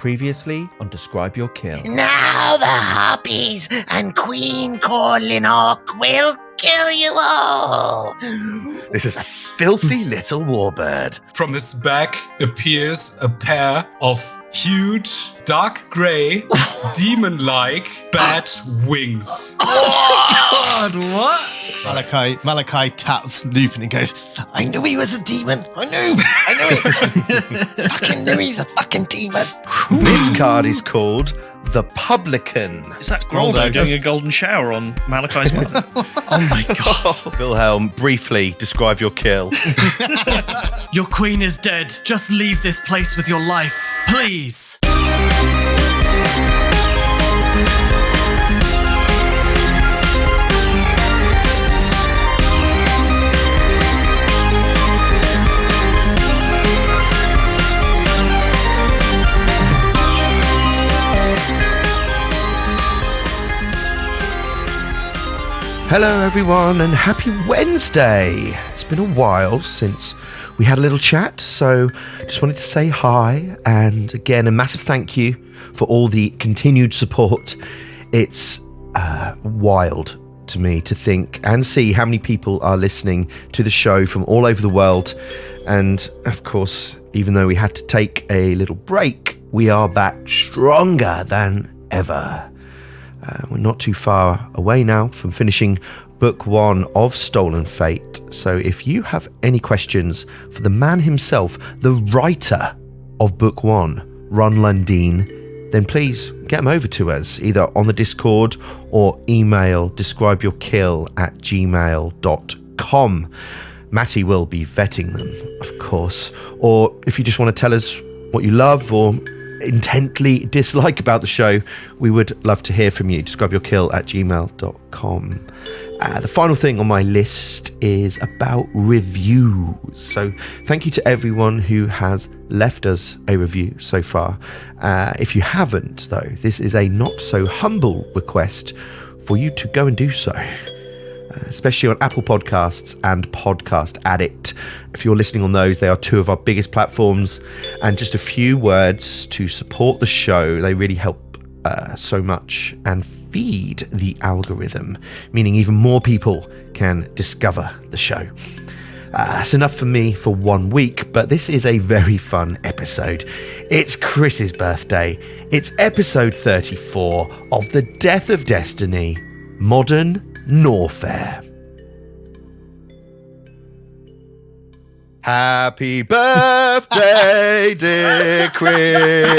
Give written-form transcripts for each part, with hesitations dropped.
Previously on Describe Your Kill. Now the Harpies and Queen Corlinok will kill you all. This is a filthy little warbird. From his back appears a pair of huge, dark grey, demon-like bat wings. God, what? Malachi taps Lupin and goes, I knew he was a demon. I knew it. Fucking knew he's a fucking demon. This card is called The Publican. Is that Groldo doing a golden shower on Malachi's mother? Oh my god. Wilhelm, briefly describe your kill. Your queen is dead. Just leave this place with your life, please. Hello everyone and happy Wednesday. It's been a while since we had a little chat, so just wanted to say hi, and again a massive thank you for all the continued support. It's wild to me to think and see how many people are listening to the show from all over the world, and of course, even though we had to take a little break, we are back stronger than ever. We're not too far away now from finishing Book 1 of Stolen Fate, so if you have any questions for the man himself, the writer of Book 1, Ron Lundeen, then please get them over to us, either on the Discord or email describeyourkill@gmail.com. Matty will be vetting them, of course, or if you just want to tell us what you love or intently dislike about the show, we would love to hear from you. describeyourkill@gmail.com. The final thing on my list is about reviews. So thank you to everyone who has left us a review so far. If you haven't, though, this is a not so humble request for you to go and do so. Especially on Apple Podcasts and Podcast Addict. If you're listening on those, they are two of our biggest platforms, and just a few words to support the show. They really help so much and feed the algorithm, meaning even more people can discover the show. That's enough for me for 1 week, but this is a very fun episode. It's Chris's birthday. It's episode 34 of The Death of Destiny, Modern Gnawfare. Happy birthday, dear Chris.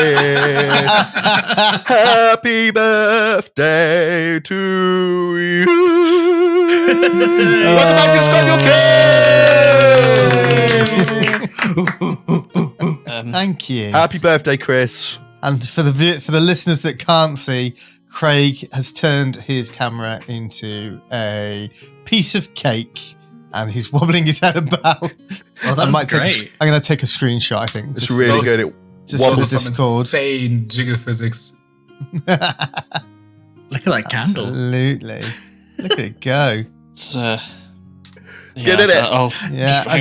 Happy birthday to you. Welcome back to Describe Your Kill. thank you. Happy birthday, Chris. And for the listeners that can't see, Craig has turned his camera into a piece of cake, and he's wobbling his head about. Oh, that's great. I'm going to take a screenshot, I think. It's really good. It just wobbles. for the Discord. Insane jiggle physics. Look at that candle. Absolutely. Look at it go. It's good, isn't it? Yeah, I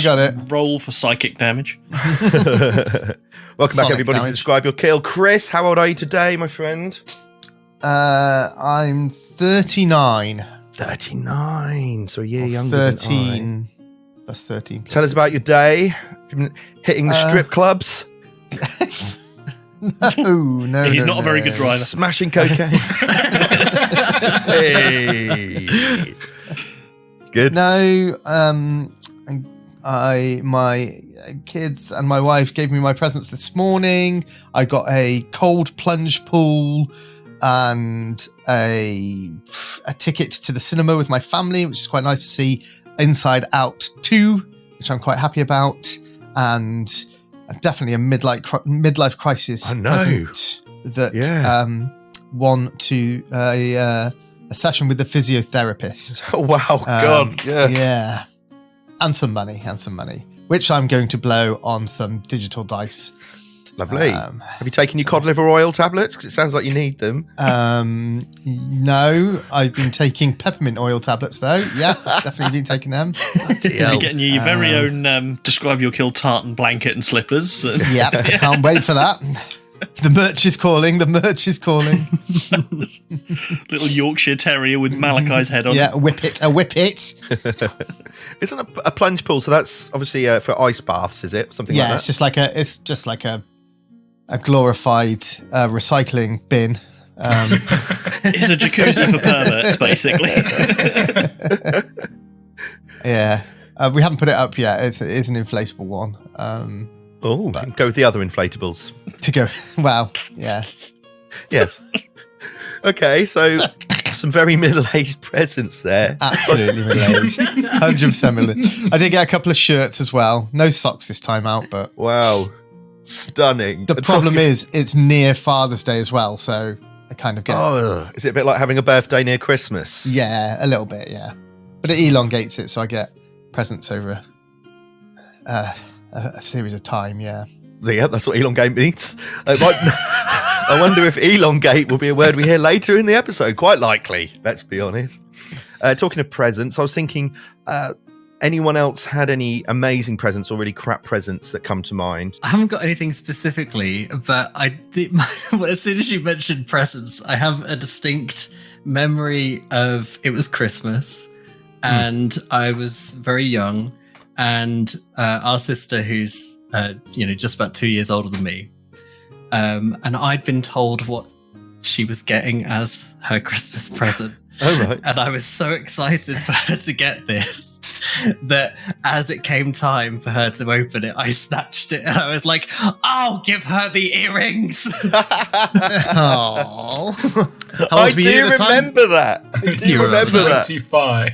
got it. Roll for psychic damage. Welcome back, Sonic everybody, to damage. Describe Your Kill. Chris, how old are you today, my friend? I'm 39. 39, so a year younger than 13. That's 13. I. Tell us about your day. Have you been hitting the strip clubs? No. He's not a very good driver. Smashing cocaine. Hey. Good. No, my kids and my wife gave me my presents this morning. I got a cold plunge pool and a ticket to the cinema with my family, which is quite nice to see. Inside Out 2, which I'm quite happy about, and definitely a midlife crisis. I know. Present that won to a session with the physiotherapist. Oh, wow. God. Yeah. And some money, which I'm going to blow on some digital dice. Lovely. Have you taken your cod liver oil tablets? Because it sounds like you need them. No, I've been taking peppermint oil tablets, though. Yeah, definitely been taking them. You're getting your very own Describe Your Kill tartan blanket and slippers. Yep, can't wait for that. The merch is calling. The merch is calling. Little Yorkshire Terrier with Malachi's head on. Yeah, a whippet. Isn't a plunge pool? So that's obviously for ice baths, is it? Something like Yeah, that. it's just like a glorified recycling bin. It's a jacuzzi for perverts, basically. Yeah, we haven't put it up yet. It is an inflatable one. Go with the other inflatables. To go, well, yeah. Yes. Okay, so some very middle-aged presents there. Absolutely middle-aged. 100% middle-aged. I did get a couple of shirts as well. No socks this time out, but... Wow. Stunning. The problem is, it's near Father's Day as well, so I kind of get... Oh, is it a bit like having a birthday near Christmas? Yeah, a little bit, yeah. But it elongates it, so I get presents over a series of time, yeah. Yeah, that's what elongate means. I wonder if elongate will be a word we hear later in the episode. Quite likely, let's be honest. Talking of presents, I was thinking, anyone else had any amazing presents or really crap presents that come to mind? I haven't got anything specifically, but as soon as you mentioned presents, I have a distinct memory of it was Christmas and I was very young, and our sister, who's just about 2 years older than me, and I'd been told what she was getting as her Christmas present. Oh, right. And I was so excited for her to get this that as it came time for her to open it, I snatched it and I was like, I'll give her the earrings. Oh. I do remember that. I do remember that. 25.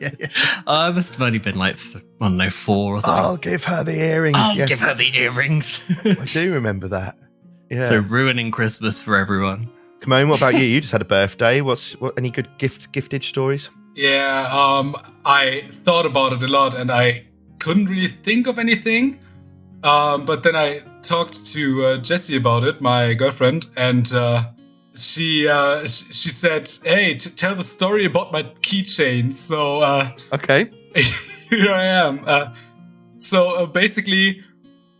Yeah. I must have only been like, 4 or something. I'll give her the earrings. I'll yes. give her the earrings. I do remember that. Yeah. So ruining Christmas for everyone. Kamone, what about you? You just had a birthday. Any good gifted stories? Yeah, I thought about it a lot and I couldn't really think of anything. But then I talked to Jessie about it, my girlfriend, and she said, "Hey, tell the story about my keychain." So Okay. here I am. So basically,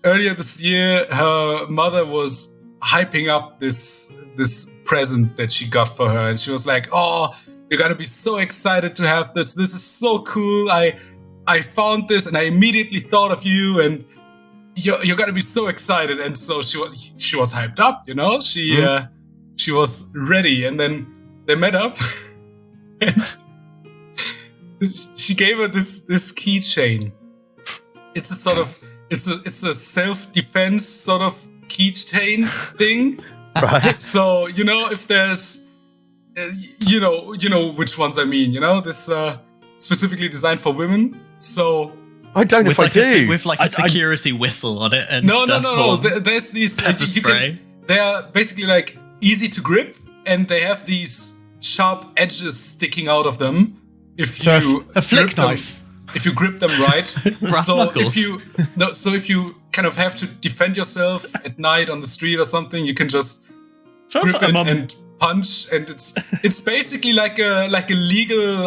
earlier this year, her mother was hyping up this present that she got for her, and she was like, "Oh, you're gonna be so excited to have this. This is so cool. I found this, and I immediately thought of you, and you're gonna be so excited." And so she was hyped up, you know. She was ready, and then they met up, and she gave her this keychain. It's a sort of it's a self-defense sort of keychain thing. Right. So, if there's, you know which ones I mean, this specifically designed for women. So I don't know if I do. With like a security whistle on it and no. stuff. There's these. Spray. They are basically like easy to grip, and they have these sharp edges sticking out of them. A flick knife. If you grip them right. Brass so knuckles. if you kind of have to defend yourself at night on the street or something, you can just Sounds grip like it a mum. and punch, and it's basically like a legal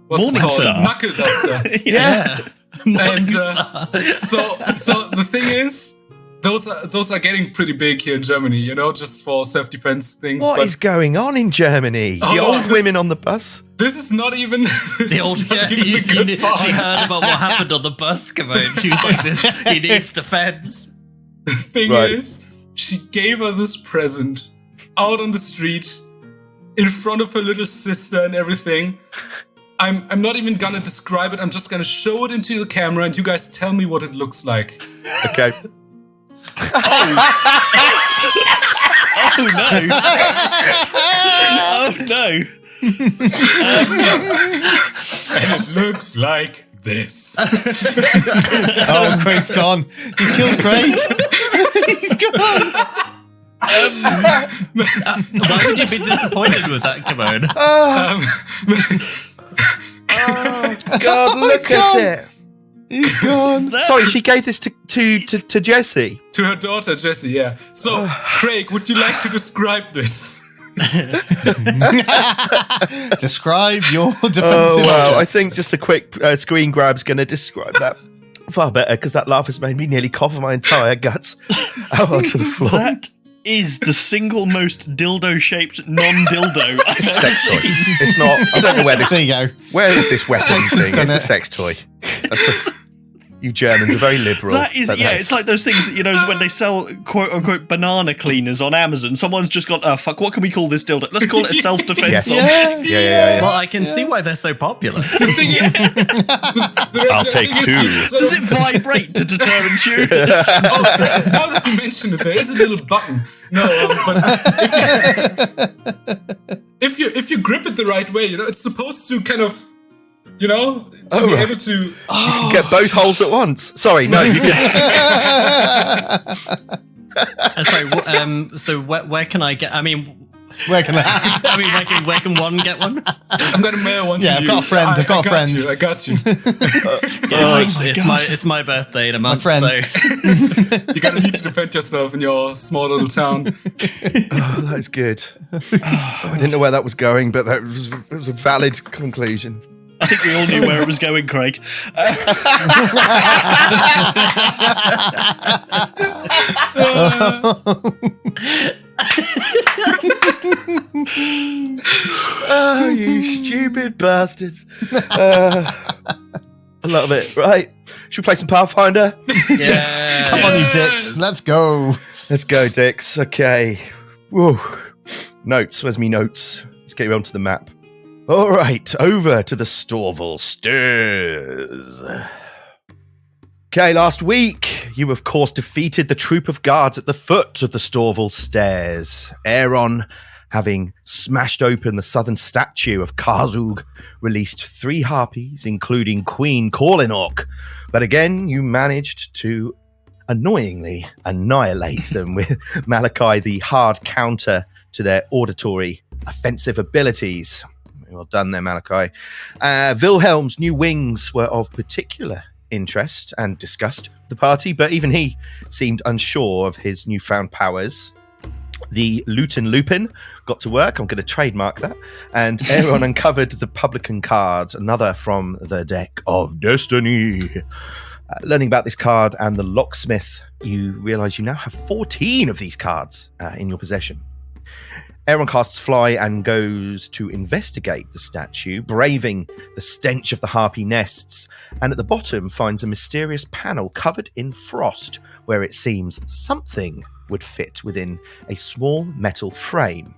what's it called? Morningstar. Knuckle duster. Yeah. And so the thing is, those are getting pretty big here in Germany, just for self-defense things. What is going on in Germany? The old women on the bus? This is not even The old she heard about what happened on the bus, Kamone. She was like, "This, he needs defense." The thing is, she gave her this present out on the street in front of her little sister and everything. I'm not even gonna describe it. I'm just gonna show it into the camera, and you guys tell me what it looks like. Okay. Oh no! Oh no! And it looks like this. Oh, Craig's gone. You killed Craig. He's gone. Why would you be disappointed with that, Kamone? God, look at it. He's gone. Sorry, she gave this to Jessie. To her daughter, Jessie, yeah. So, Craig, would you like to describe this? Describe your defensive Oh, wow. objects. I think just a quick screen grab's going to describe that. Far better, because that laugh has made me nearly cough my entire guts out onto the floor. That is the single most dildo-shaped non-dildo I've ever Sex toy. seen. It's not. I don't know where this. There you go. Where is this weapon Jason's thing? done It's a it. sex toy. You Germans are very liberal. That is, but yeah, that's- it's like those things that, you know, when they sell quote-unquote banana cleaners on Amazon, someone's just gone, oh, fuck, what can we call this dildo? Let's call it a self-defense Yes. object. Yeah. Well, I can see why they're so popular. I'll take two. Does it vibrate to deter intruders? Oh, now that you mention it, there is a little button. No, but if you grip it the right way, you know, it's supposed to kind of, you know, to be right. able to. You can get both holes at once. Sorry, no, you can. Sorry, so where can I get? I mean, Where can I? where can one get one? I'm gonna mail one Yeah, to I've you. got a friend, I've got a friend. I got you. It's my birthday in a month. friend. So You gotta need to defend yourself in your small little town. Oh, that's good. I didn't know where that was going, but it was a valid conclusion. I think we all knew where it was going, Craig. Oh, you stupid bastards. I love it. Right. Should we play some Pathfinder? yeah, Come on, you dicks. Let's go. Let's go, Dix. Okay. Whoa. Notes. Where's me notes? Let's get you onto the map. All right. Over to the Storval Stairs. Okay, last week, you of course defeated the troop of guards at the foot of the Storval Stairs. Aeron, having smashed open the southern statue of Karzug, released 3 harpies, including Queen Corlinork. But again, you managed to annoyingly annihilate them with Malachi, the hard counter to their auditory offensive abilities. Well done there, Malachi. Wilhelm's new wings were of particular interest and disgust the party, but even he seemed unsure of his newfound powers. The Luton Lupin got to work. I'm going to trademark that. And Aeron uncovered the Publican card, another from the deck of Destiny. Learning about this card and the Locksmith, you realise you now have 14 of these cards in your possession. Aeron casts Fly and goes to investigate the statue, braving the stench of the harpy nests, and at the bottom finds a mysterious panel covered in frost, where it seems something would fit within a small metal frame.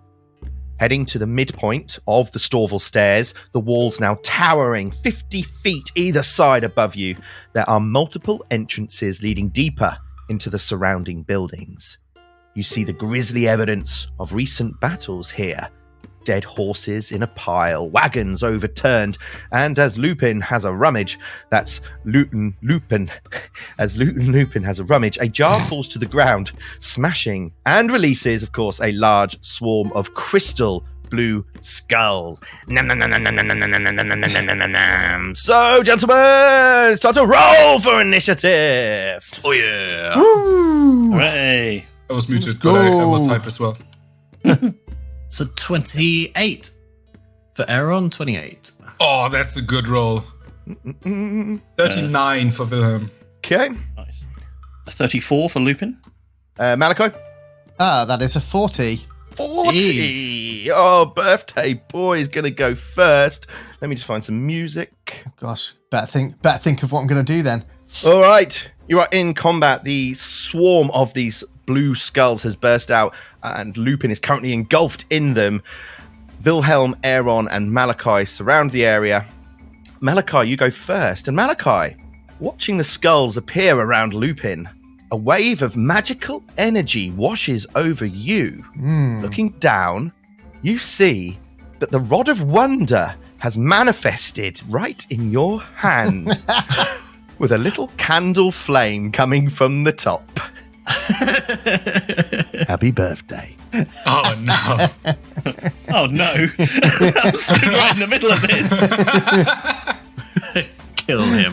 Heading to the midpoint of the Storval Stairs, the walls now towering 50 feet either side above you, there are multiple entrances leading deeper into the surrounding buildings. You see the grisly evidence of recent battles here. Dead horses in a pile, wagons overturned, and as Lupin has a rummage, as Luton Lupin has a rummage, a jar falls to the ground, smashing and releases, of course, a large swarm of crystal blue skulls. So, gentlemen, it's time to roll for initiative. Oh, yeah. Hooray. I was muted, go. but I was hype as well. so 28 for Aaron. 28. Oh, that's a good roll. 39 for Wilhelm. Okay. Nice. 34 for Lupin. Malachi? That is a 40. 40. Oh, birthday boy is going to go first. Let me just find some music. Gosh, better think of what I'm going to do then. All right. You are in combat. The swarm of these blue skulls has burst out, and Lupin is currently engulfed in them. Wilhelm, Aeron, and Malachi surround the area. Malachi, you go first. And Malachi, watching the skulls appear around Lupin, a wave of magical energy washes over you. Looking down, you see that the Rod of Wonder has manifested right in your hand, with a little candle flame coming from the top. Happy birthday. Oh, no. Oh no. I'm stood right in the middle of this. Kill him.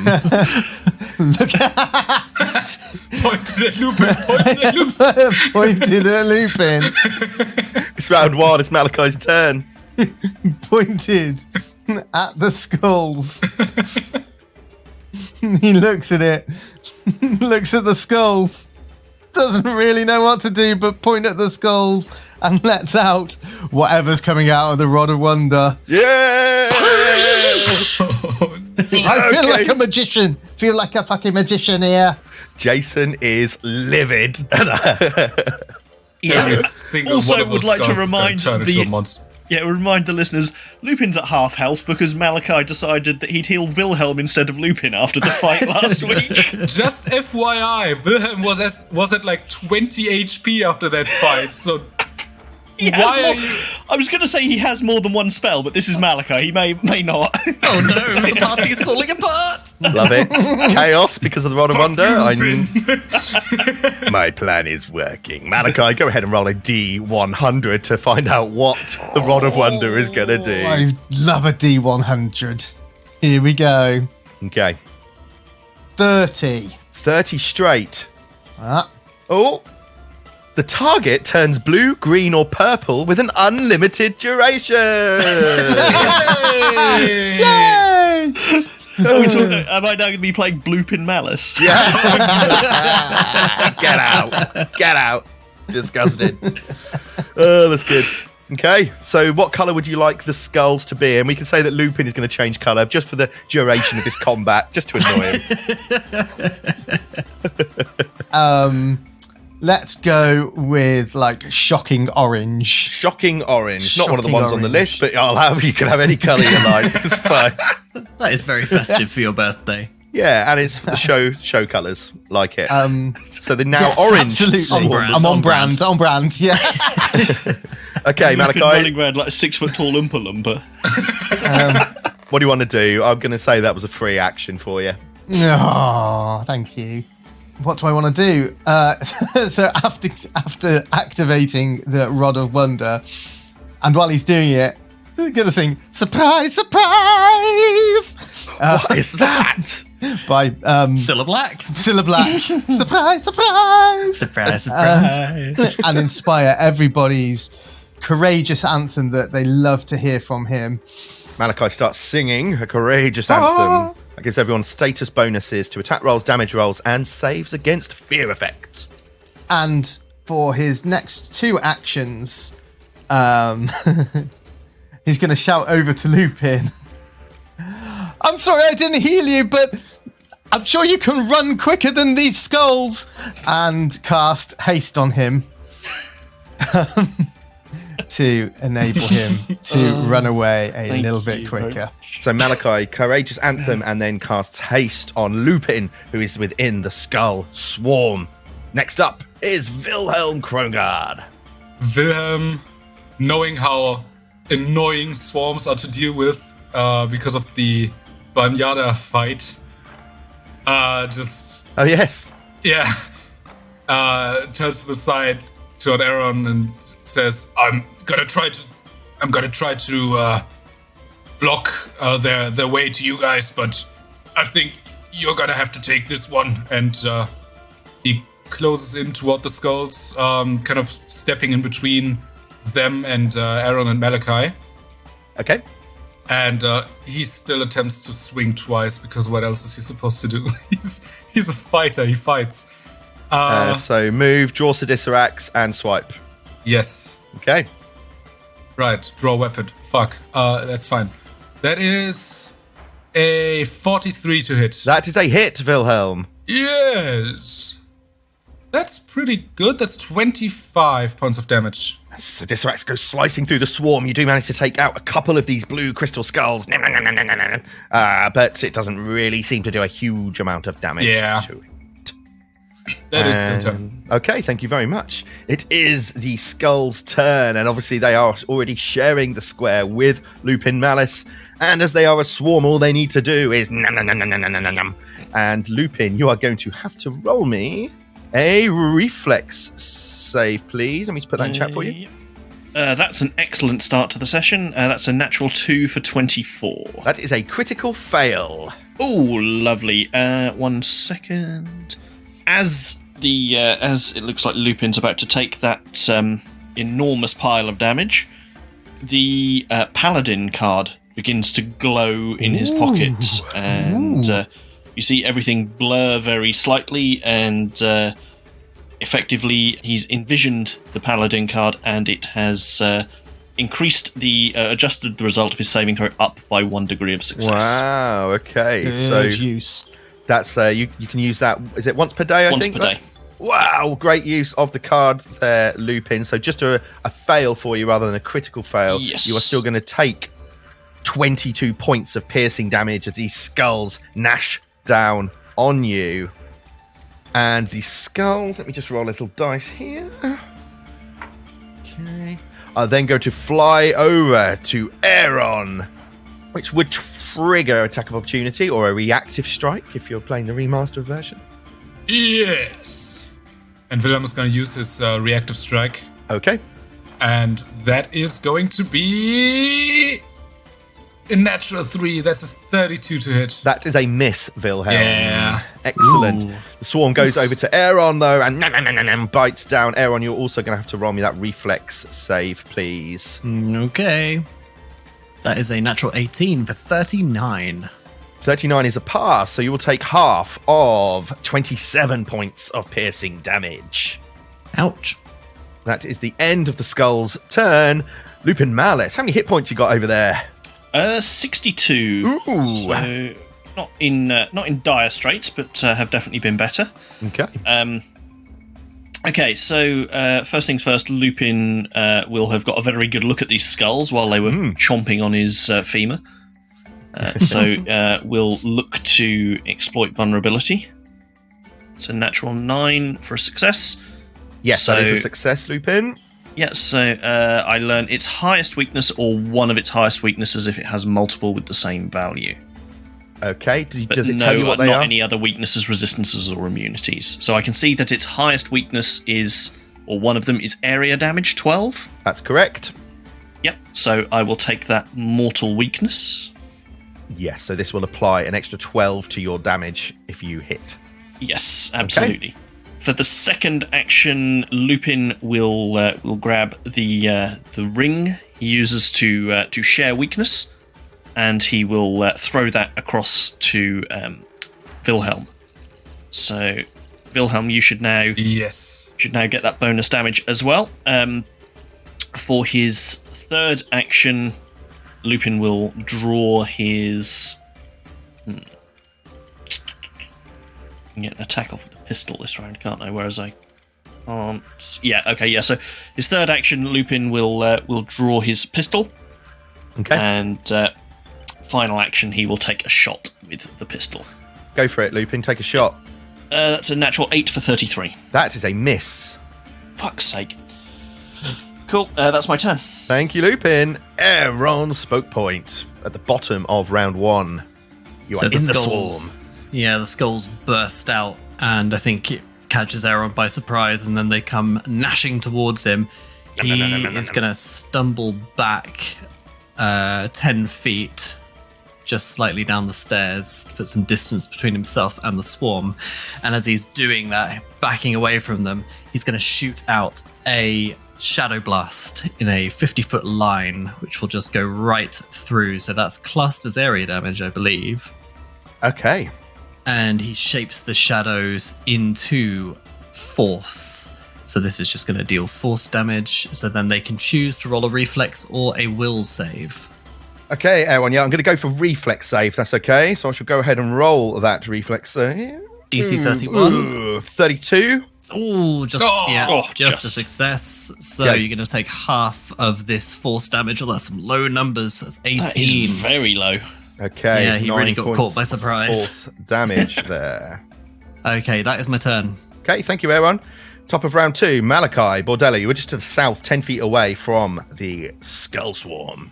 Pointed at Lupin. Pointed at Lupin. Pointed at Lupin. It's round 1. It's Malachi's turn. Pointed at the skulls. He looks at it, looks at the skulls, doesn't really know what to do but point at the skulls and lets out whatever's coming out of the Rod of Wonder. Yeah! I feel like a magician. Feel like a fucking magician here. Jason is livid. Every single Also one of those would like to skulls is gonna remind turn into a monster. remind the listeners, Lupin's at half health because Malachi decided that he'd heal Wilhelm instead of Lupin after the fight last week. Just FYI, Wilhelm was at like 20 HP after that fight, so He has why more- are you... I was going to say he has more than one spell, but this is Malachi. He may not. Oh no, the party is falling apart. Love it. Chaos because of the Rod of Wonder. you, My plan is working. Malachi, go ahead and roll a D100 to find out what the Rod of Wonder is going to do. I love a D100. Here we go. Okay. 30. 30 straight. Ah. Oh. The target turns blue, green, or purple with an unlimited duration. Yay! Am I now going to be playing Bloopin Malice? Yeah. Get out. Get out. Disgusted. Oh, that's good. Okay, so what colour would you like the skulls to be? And we can say that Lupin is going to change colour just for the duration of this combat, just to annoy him. Let's go with like shocking orange. Shocking orange. Not one of the Shocking ones on the orange. list, but you can have any colour you like. It's fine. That is very festive for your birthday. Yeah, and it's for the show colours. Like it. So they're now Yes, orange. absolutely. On brand. I'm On on brand. On brand. Yeah. Okay, Lupin Malachi, running around like a 6 foot tall Oompa Loompa. what do you want to do? I'm going to say that was a free action for you. Oh, thank you. What do I want to do? So after activating the Rod of Wonder, and while he's doing it, I'm gonna sing "Surprise, Surprise" What is that? by Cilla Black. Cilla Black. Surprise, surprise, Surprise, surprise. and inspire everybody's courageous anthem that they love to hear from him. Malachi starts singing a courageous anthem. That gives everyone status bonuses to attack rolls, damage rolls, and saves against fear effects. And for his next two actions, he's going to shout over to Lupin. I'm sorry I didn't heal you, but I'm sure you can run quicker than these skulls. And cast haste on him to enable him to run away a little bit quicker. So Malachi, courageous anthem, and then casts haste on Lupin, who is within the skull swarm. Next up is Wilhelm Krongard. Wilhelm, knowing how annoying swarms are to deal with because of the Banyada fight, Oh yes, turns to the side to an Aaron and says, I'm gonna try to block their way to you guys, but I think you're gonna have to take this one." And he closes in toward the skulls, kind of stepping in between them and Aaron and Malachi. okay. And he still attempts to swing twice, because what else is he supposed to do? He's a fighter. He fights. So move, draw Sidisarax, and swipe. Yes. Okay. Right. Draw weapon. Fuck. That's fine. That is a 43 to hit. That is a hit, Wilhelm. Yes. That's pretty good. That's 25 points of damage. Sidisarax goes slicing through the swarm. You do manage to take out a couple of these blue crystal skulls. But it doesn't really seem to do a huge amount of damage Yeah. to it. That is still turn. Okay, thank you very much. It is the Skull's turn, and obviously they are already sharing the square with Lupin Malice. And as they are a swarm, all they need to do is nom, nom, nom, nom, nom, nom, nom, nom. And Lupin, you are going to have to roll me a reflex save, please. Let me just put that in chat for you. That's an excellent start to the session. That's a natural 2 for 24. That is a critical fail. Oh, lovely. 1 second. As it looks like Lupin's about to take that enormous pile of damage, the Paladin card begins to glow in his pocket, and you see everything blur very slightly, and effectively he's envisioned the Paladin card, and it has adjusted the result of his saving throw up by 1 degree of success. Wow, okay. Good So use. that's you can use that, is it once per day, I think? Once per day. Wow, great use of the card there, Lupin. So just a fail for you rather than a critical fail. Yes. You are still going to take 22 points of piercing damage as these skulls gnash down on you. And the skulls, let me just roll a little dice here. Okay. Are then going to fly over to Aaron, which would trigger attack of opportunity or a reactive strike if you're playing the remastered version. Yes. And Wilhelm is going to use his reactive strike. Okay. And that is going to be a natural 3. That's a 32 to hit. That is a miss, Wilhelm. Yeah. Excellent. Ooh. The swarm goes over to Aaron, though, and bites down. Aaron, you're also going to have to roll me that reflex save, please. Okay. That is a natural 18 for 39. 39 is a pass, so you will take half of 27 points of piercing damage. Ouch. That is the end of the skull's turn. Lupin Malice, how many hit points you got over there? 62. Ooh. So not in dire straits, but have definitely been better. Okay. Okay, so first things first, Lupin will have got a very good look at these skulls while they were chomping on his femur. So we'll look to exploit vulnerability. It's a natural 9 for a success. Yes, that is a success, Lupin. Yeah, so I learn its highest weakness or one of its highest weaknesses if it has multiple with the same value. Okay, But does it tell you what they not are? any other weaknesses, resistances, or immunities. So I can see that its highest weakness is, or one of them is area damage, 12. That's correct. Yep, so I will take that mortal weakness. Yes, so this will apply an extra 12 to your damage if you hit. Yes, absolutely. For the second action, Lupin will grab the ring he uses to share weakness, and he will throw that across to Wilhelm. So, Wilhelm, you should now get that bonus damage as well. For his third action, Lupin will draw his. I can get an attack off with the pistol this round, can't I? Whereas I can't. Yeah, okay, yeah. So his third action, Lupin will draw his pistol. Okay. And final action, he will take a shot with the pistol. Go for it, Lupin. Take a shot. That's a natural 8 for 33. That is a miss. Fuck's sake. Cool, that's my turn. Thank you, Lupin. Aaron, spoke point at the bottom of round 1. You So are the in the skulls- swarm. Yeah, the skulls burst out, and I think it catches Aaron by surprise, and then they come gnashing towards him. He is going to stumble back 10 feet, just slightly down the stairs, to put some distance between himself and the swarm. And as he's doing that, backing away from them, he's going to shoot out a shadow blast in a 50-foot line, which will just go right through. So that's classed as area damage, I believe. Okay. And he shapes the shadows into force. So this is just going to deal force damage. So then they can choose to roll a reflex or a will save. Okay, Aaron, yeah, I'm going to go for reflex save. That's okay. So I shall go ahead and roll that reflex save. DC 31. Ooh, 32. Ooh, just just. a success. So Yeah. you're going to take half of this force damage. Oh, that's some low numbers. That's 18. That is very low. Okay. Yeah, he 9 really got points caught by surprise. Force damage there. Okay, that is my turn. Okay, thank you, Aaron. Top of round 2, Malachi, Bordello. You were just to the south, 10 feet away from the Skull Swarm.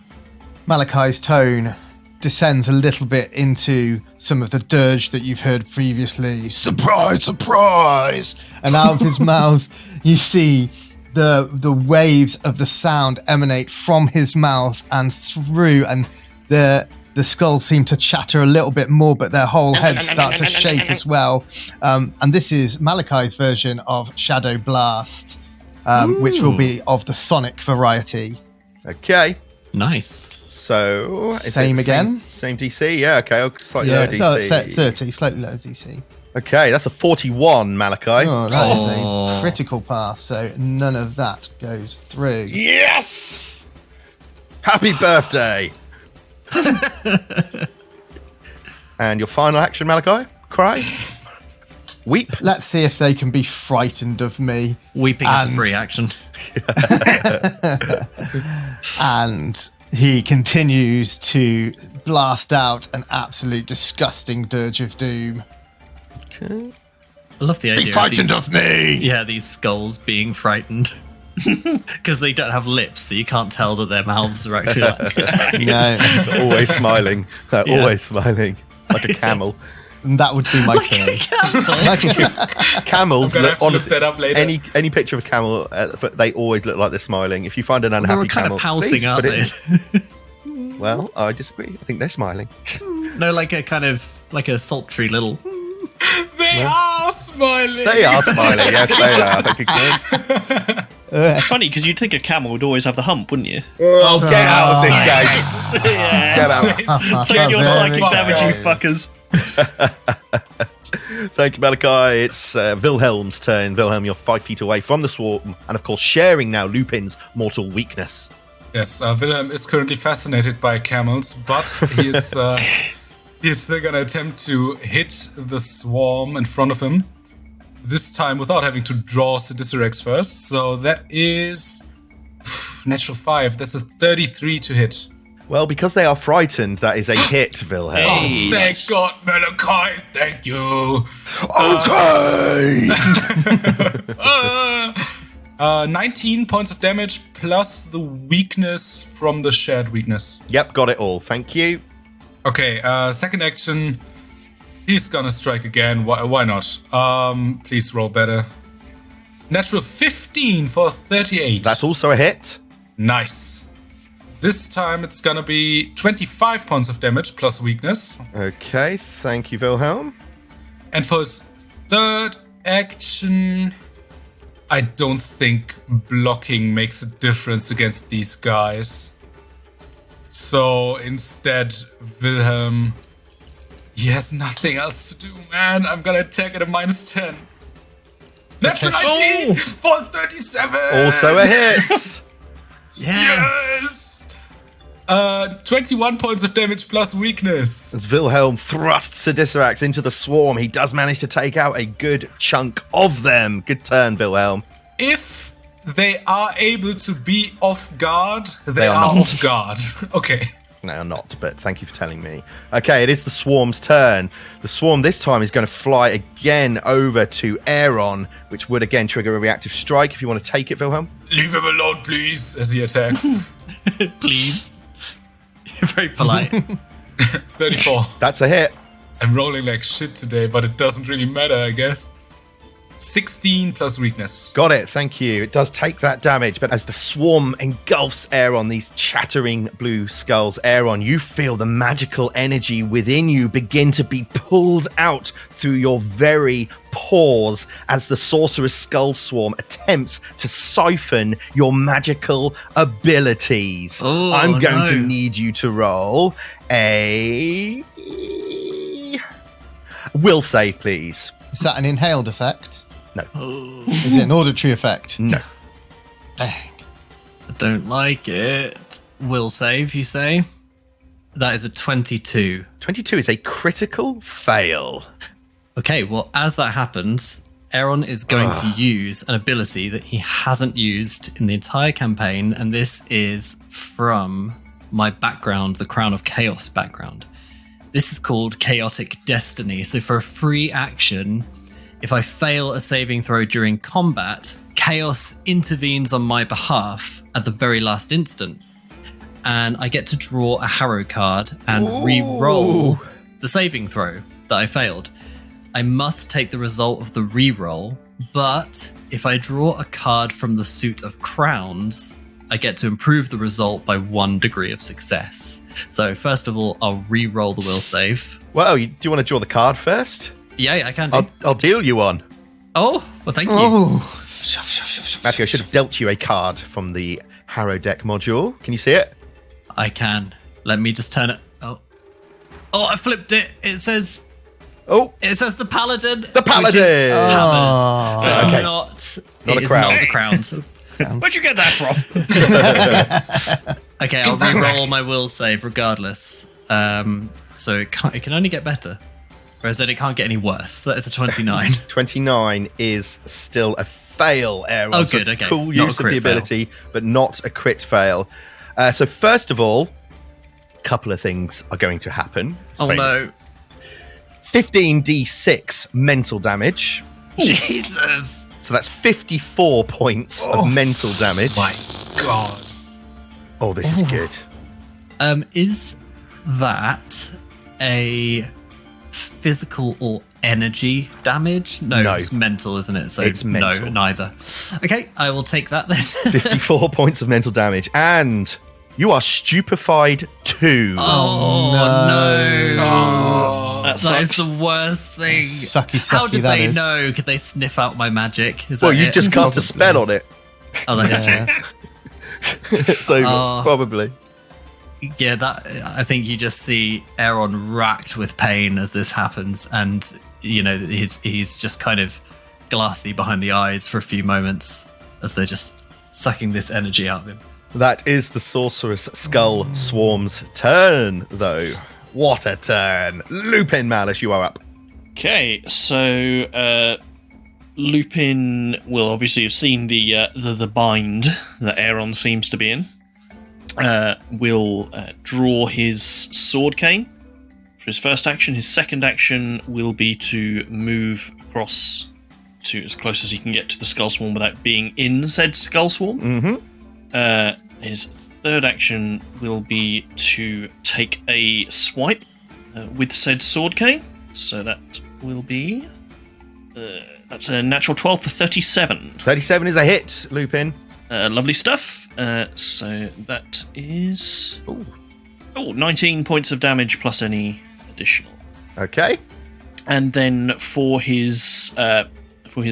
Malachi's tone descends a little bit into some of the dirge that you've heard previously. Surprise, surprise! And out of his mouth, you see the waves of the sound emanate from his mouth and through, and the skulls seem to chatter a little bit more, but their whole heads start to shake as well. And this is Malachi's version of Shadow Blast, which will be of the sonic variety. Okay. Nice. So is Same it again? Same DC. Yeah. Okay. Slightly Yeah, lower it's DC. set 30, slightly lower DC. Okay, that's a 41, Malachi. Oh, that is a critical pass, so none of that goes through. Yes! Happy birthday! And your final action, Malachi? Cry? Weep? Let's see if they can be frightened of me. Weeping is a free action. And he continues to blast out an absolute disgusting dirge of doom. Okay. I love the idea. Be frightened of me! Yeah, these skulls being frightened. Because they don't have lips, so you can't tell that their mouths are actually like... No, They're always smiling. They're Yeah. always smiling. Like a camel. that would be my turn. Camels I'm gonna look, have to look honestly, that up later. any picture of a camel, they always look like they're smiling. If you find an They unhappy were kind camel, of pouting, please aren't put it they? in. Well, I disagree. I think they're smiling. No, like a kind of, like a sultry little... They are smiling. They are smiling. Yes, they are. Thank you, Glenn. It's funny because you'd think a camel would always have the hump, wouldn't you? Oh, get out of this game. Yeah. Get out. Get your Very psychic damage, you nice. fuckers. Thank you, Malachi. It's Wilhelm's turn. Wilhelm, you're 5 feet away from the swarm, and of course, sharing now Lupin's mortal weakness. Yes, Wilhelm is currently fascinated by camels, but he is he's still gonna attempt to hit the swarm in front of him. This time without having to draw Sidisserex first. So that is natural 5. That's a 33 to hit. Well, because they are frightened, that is a hit, Wilhelm. Oh, thank nice. God, Malachi. Thank you. Okay. 19 points of damage plus the weakness from the shared weakness. Yep, got it all. Thank you. Okay, second action. He's gonna strike again. Why not? Please roll better. Natural 15 for 38. That's also a hit. Nice. This time it's gonna be 25 points of damage plus weakness. Okay, thank you, Wilhelm. And for his third action, I don't think blocking makes a difference against these guys. So instead, Wilhelm, he has nothing else to do, man. I'm gonna attack at a -10. Natural 19 for 37. Also a hit. Yes. 21 points of damage plus weakness. As Wilhelm thrusts Sidiserax into the swarm, he does manage to take out a good chunk of them. Good turn, Wilhelm. If they are able to be off guard, they are are not. off guard. Okay. No, not, but thank you for telling me. Okay, it is the swarm's turn. The swarm this time is going to fly again over to Aeron, which would again trigger a reactive strike if you want to take it, Wilhelm. Leave him alone, please, as he attacks. Please. You're very polite. 34. That's a hit. I'm rolling like shit today, but it doesn't really matter, I guess. 16 plus weakness. Got it, thank you. It does take that damage, but as the swarm engulfs Aeron, these chattering blue skulls, Aeron, you feel the magical energy within you begin to be pulled out through your very pores as the sorcerer's skull swarm attempts to siphon your magical abilities. Oh, I'm going no. to need you to roll a will save, please. Is that an inhaled effect? No. Is it an auditory effect? No. Dang. I don't like it. Will save, you say? That is a 22. 22 is a critical fail. Okay, well, as that happens, Aeron is going to use an ability that he hasn't used in the entire campaign, and this is from my background, the Crown of Chaos background. This is called Chaotic Destiny. So for a free action, if I fail a saving throw during combat, Chaos intervenes on my behalf at the very last instant. And I get to draw a Harrow card and re-roll the saving throw that I failed. I must take the result of the re-roll, but if I draw a card from the suit of crowns, I get to improve the result by 1 degree of success. So first of all, I'll re-roll the will save. Well, do you want to draw the card first? Yeah, I can do. I'll deal you one. Oh, well, thank you. Oh. Matthew, I should have dealt you a card from the Harrow deck module. Can you see it? I can. Let me just turn it. Oh, I flipped it. It says the paladin. The paladin. Hammers. So Okay. not Not a it is crown. not the crowns. Where'd you get that from? Okay, I'll re-roll my will save regardless. So it can only get better. Whereas then it can't get any worse. So that is a 29. 29 is still a fail, Aaron. Oh, So good, okay. Cool Not a use of crit the ability, but not a crit fail. So first of all, a couple of things are going to happen. Oh no. 15d6 mental damage. Jesus. So that's 54 points of mental damage. My God. Oh, this is good. Is that a physical or energy damage? No, it's mental, isn't it? So It's mental. No, neither. Okay, I will take that then. 54 points of mental damage. And you are stupefied 2. Oh no. That That is sucks. the worst thing. Sucky, How did that they is. know? Could they sniff out my magic? Is Well, that you it? just cast a spell on it. Oh, that is true. So Oh. probably. Yeah, that I think you just see Aaron racked with pain as this happens, and he's just kind of glassy behind the eyes for a few moments as they're just sucking this energy out of him. That is the Sorceress Skull Swarm's turn, though. What a turn. Lupin Malice, you are up. Okay, so Lupin will obviously have seen the bind that Aaron seems to be in. Will draw his sword cane for his first action. His second action will be to move across to as close as he can get to the Skull Swarm without being in said Skull Swarm. Mm-hmm. His third action will be to take a swipe with said sword cane. So that will be that's a natural 12 for 37. 37 is a hit, Lupin. Lovely stuff. So that is 19 points of damage plus any additional. Okay. And then for his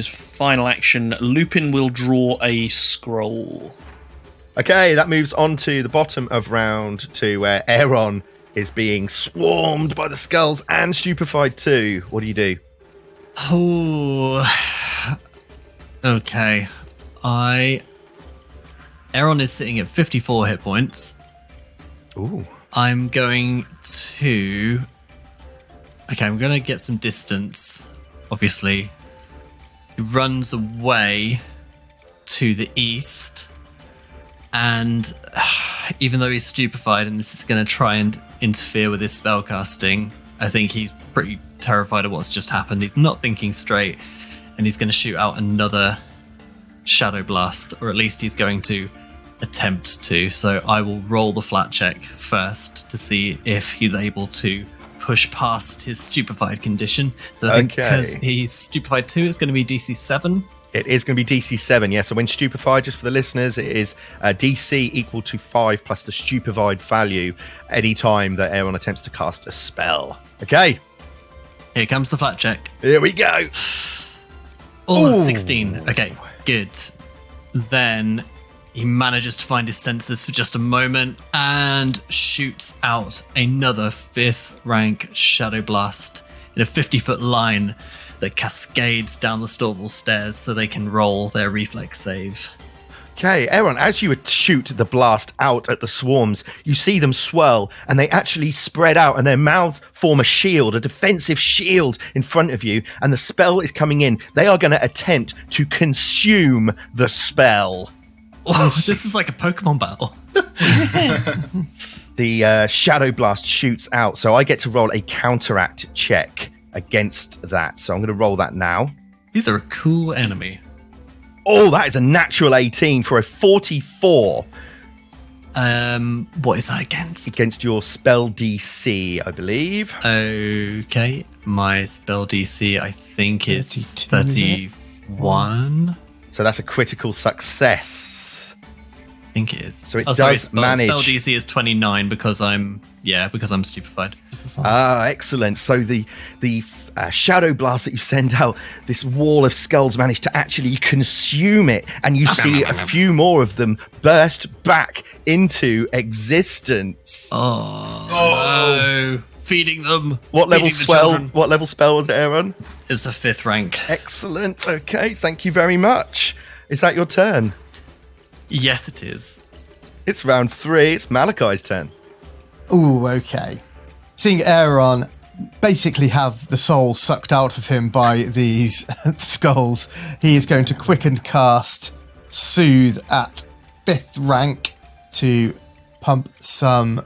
final action, Lupin will draw a scroll. Okay, that moves on to the bottom of round 2, where Aaron is being swarmed by the skulls and stupefied too. What do you do? Oh, okay. Aaron is sitting at 54 hit points. Ooh. I'm going to get some distance. Obviously, he runs away to the east, and even though he's stupefied and this is going to try and interfere with his spellcasting, I think he's pretty terrified of what's just happened. He's not thinking straight, and he's going to shoot out another shadow blast, or at least he's going to attempt to. So I will roll the flat check first to see if he's able to push past his stupefied condition. So I think because he's stupefied 2, it's going to be DC 7. It is going to be DC 7, yeah. So when stupefied, just for the listeners, it is DC equal to 5 plus the stupefied value anytime that Aaron attempts to cast a spell. Okay, Here comes the flat check. here we go. Oh, Ooh. 16. Okay, good. Then he manages to find his senses for just a moment and shoots out another 5th rank Shadow Blast in a 50-foot line that cascades down the Storval stairs so they can roll their reflex save. Okay, Aaron, as you would shoot the blast out at the swarms, you see them swirl and they actually spread out and their mouths form a shield, a defensive shield in front of you, and the spell is coming in. They are going to attempt to consume the spell. Oh, this is like a Pokemon battle. The Shadow Blast shoots out, so I get to roll a counteract check against that. So I'm going to roll that now. These are a cool enemy. Oh, that is a natural 18 for a 44 What is that against? against your spell DC, I believe. Okay, my spell DC I think is 32, 31. So that's a critical success. I think it is. So it sorry, does manage- Spell DC is 29 because I'm Yeah, because I'm stupefied. Ah, excellent. So the shadow blast that you send out, this wall of skulls managed to actually consume it, and you see a few more of them burst back into existence. Oh, no. Feeding them. What level Feeding the spell? children. What level spell was it, Aaron? It's a 5th rank. Excellent. Okay, thank you very much. Is that your turn? Yes, it is. It's round 3. It's Malachi's turn. Ooh, okay. Seeing Aaron basically have the soul sucked out of him by these skulls, he is going to quicken cast Soothe at 5th rank to pump some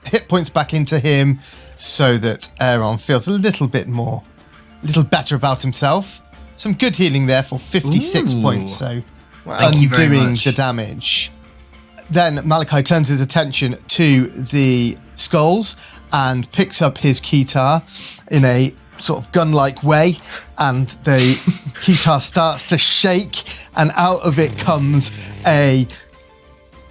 hit points back into him so that Aaron feels a little better about himself. Some good healing there for 56 points, so Thank you very undoing much. the damage. Then Malachi turns his attention to the skulls and picks up his guitar in a sort of gun-like way, and the guitar starts to shake, and out of it comes a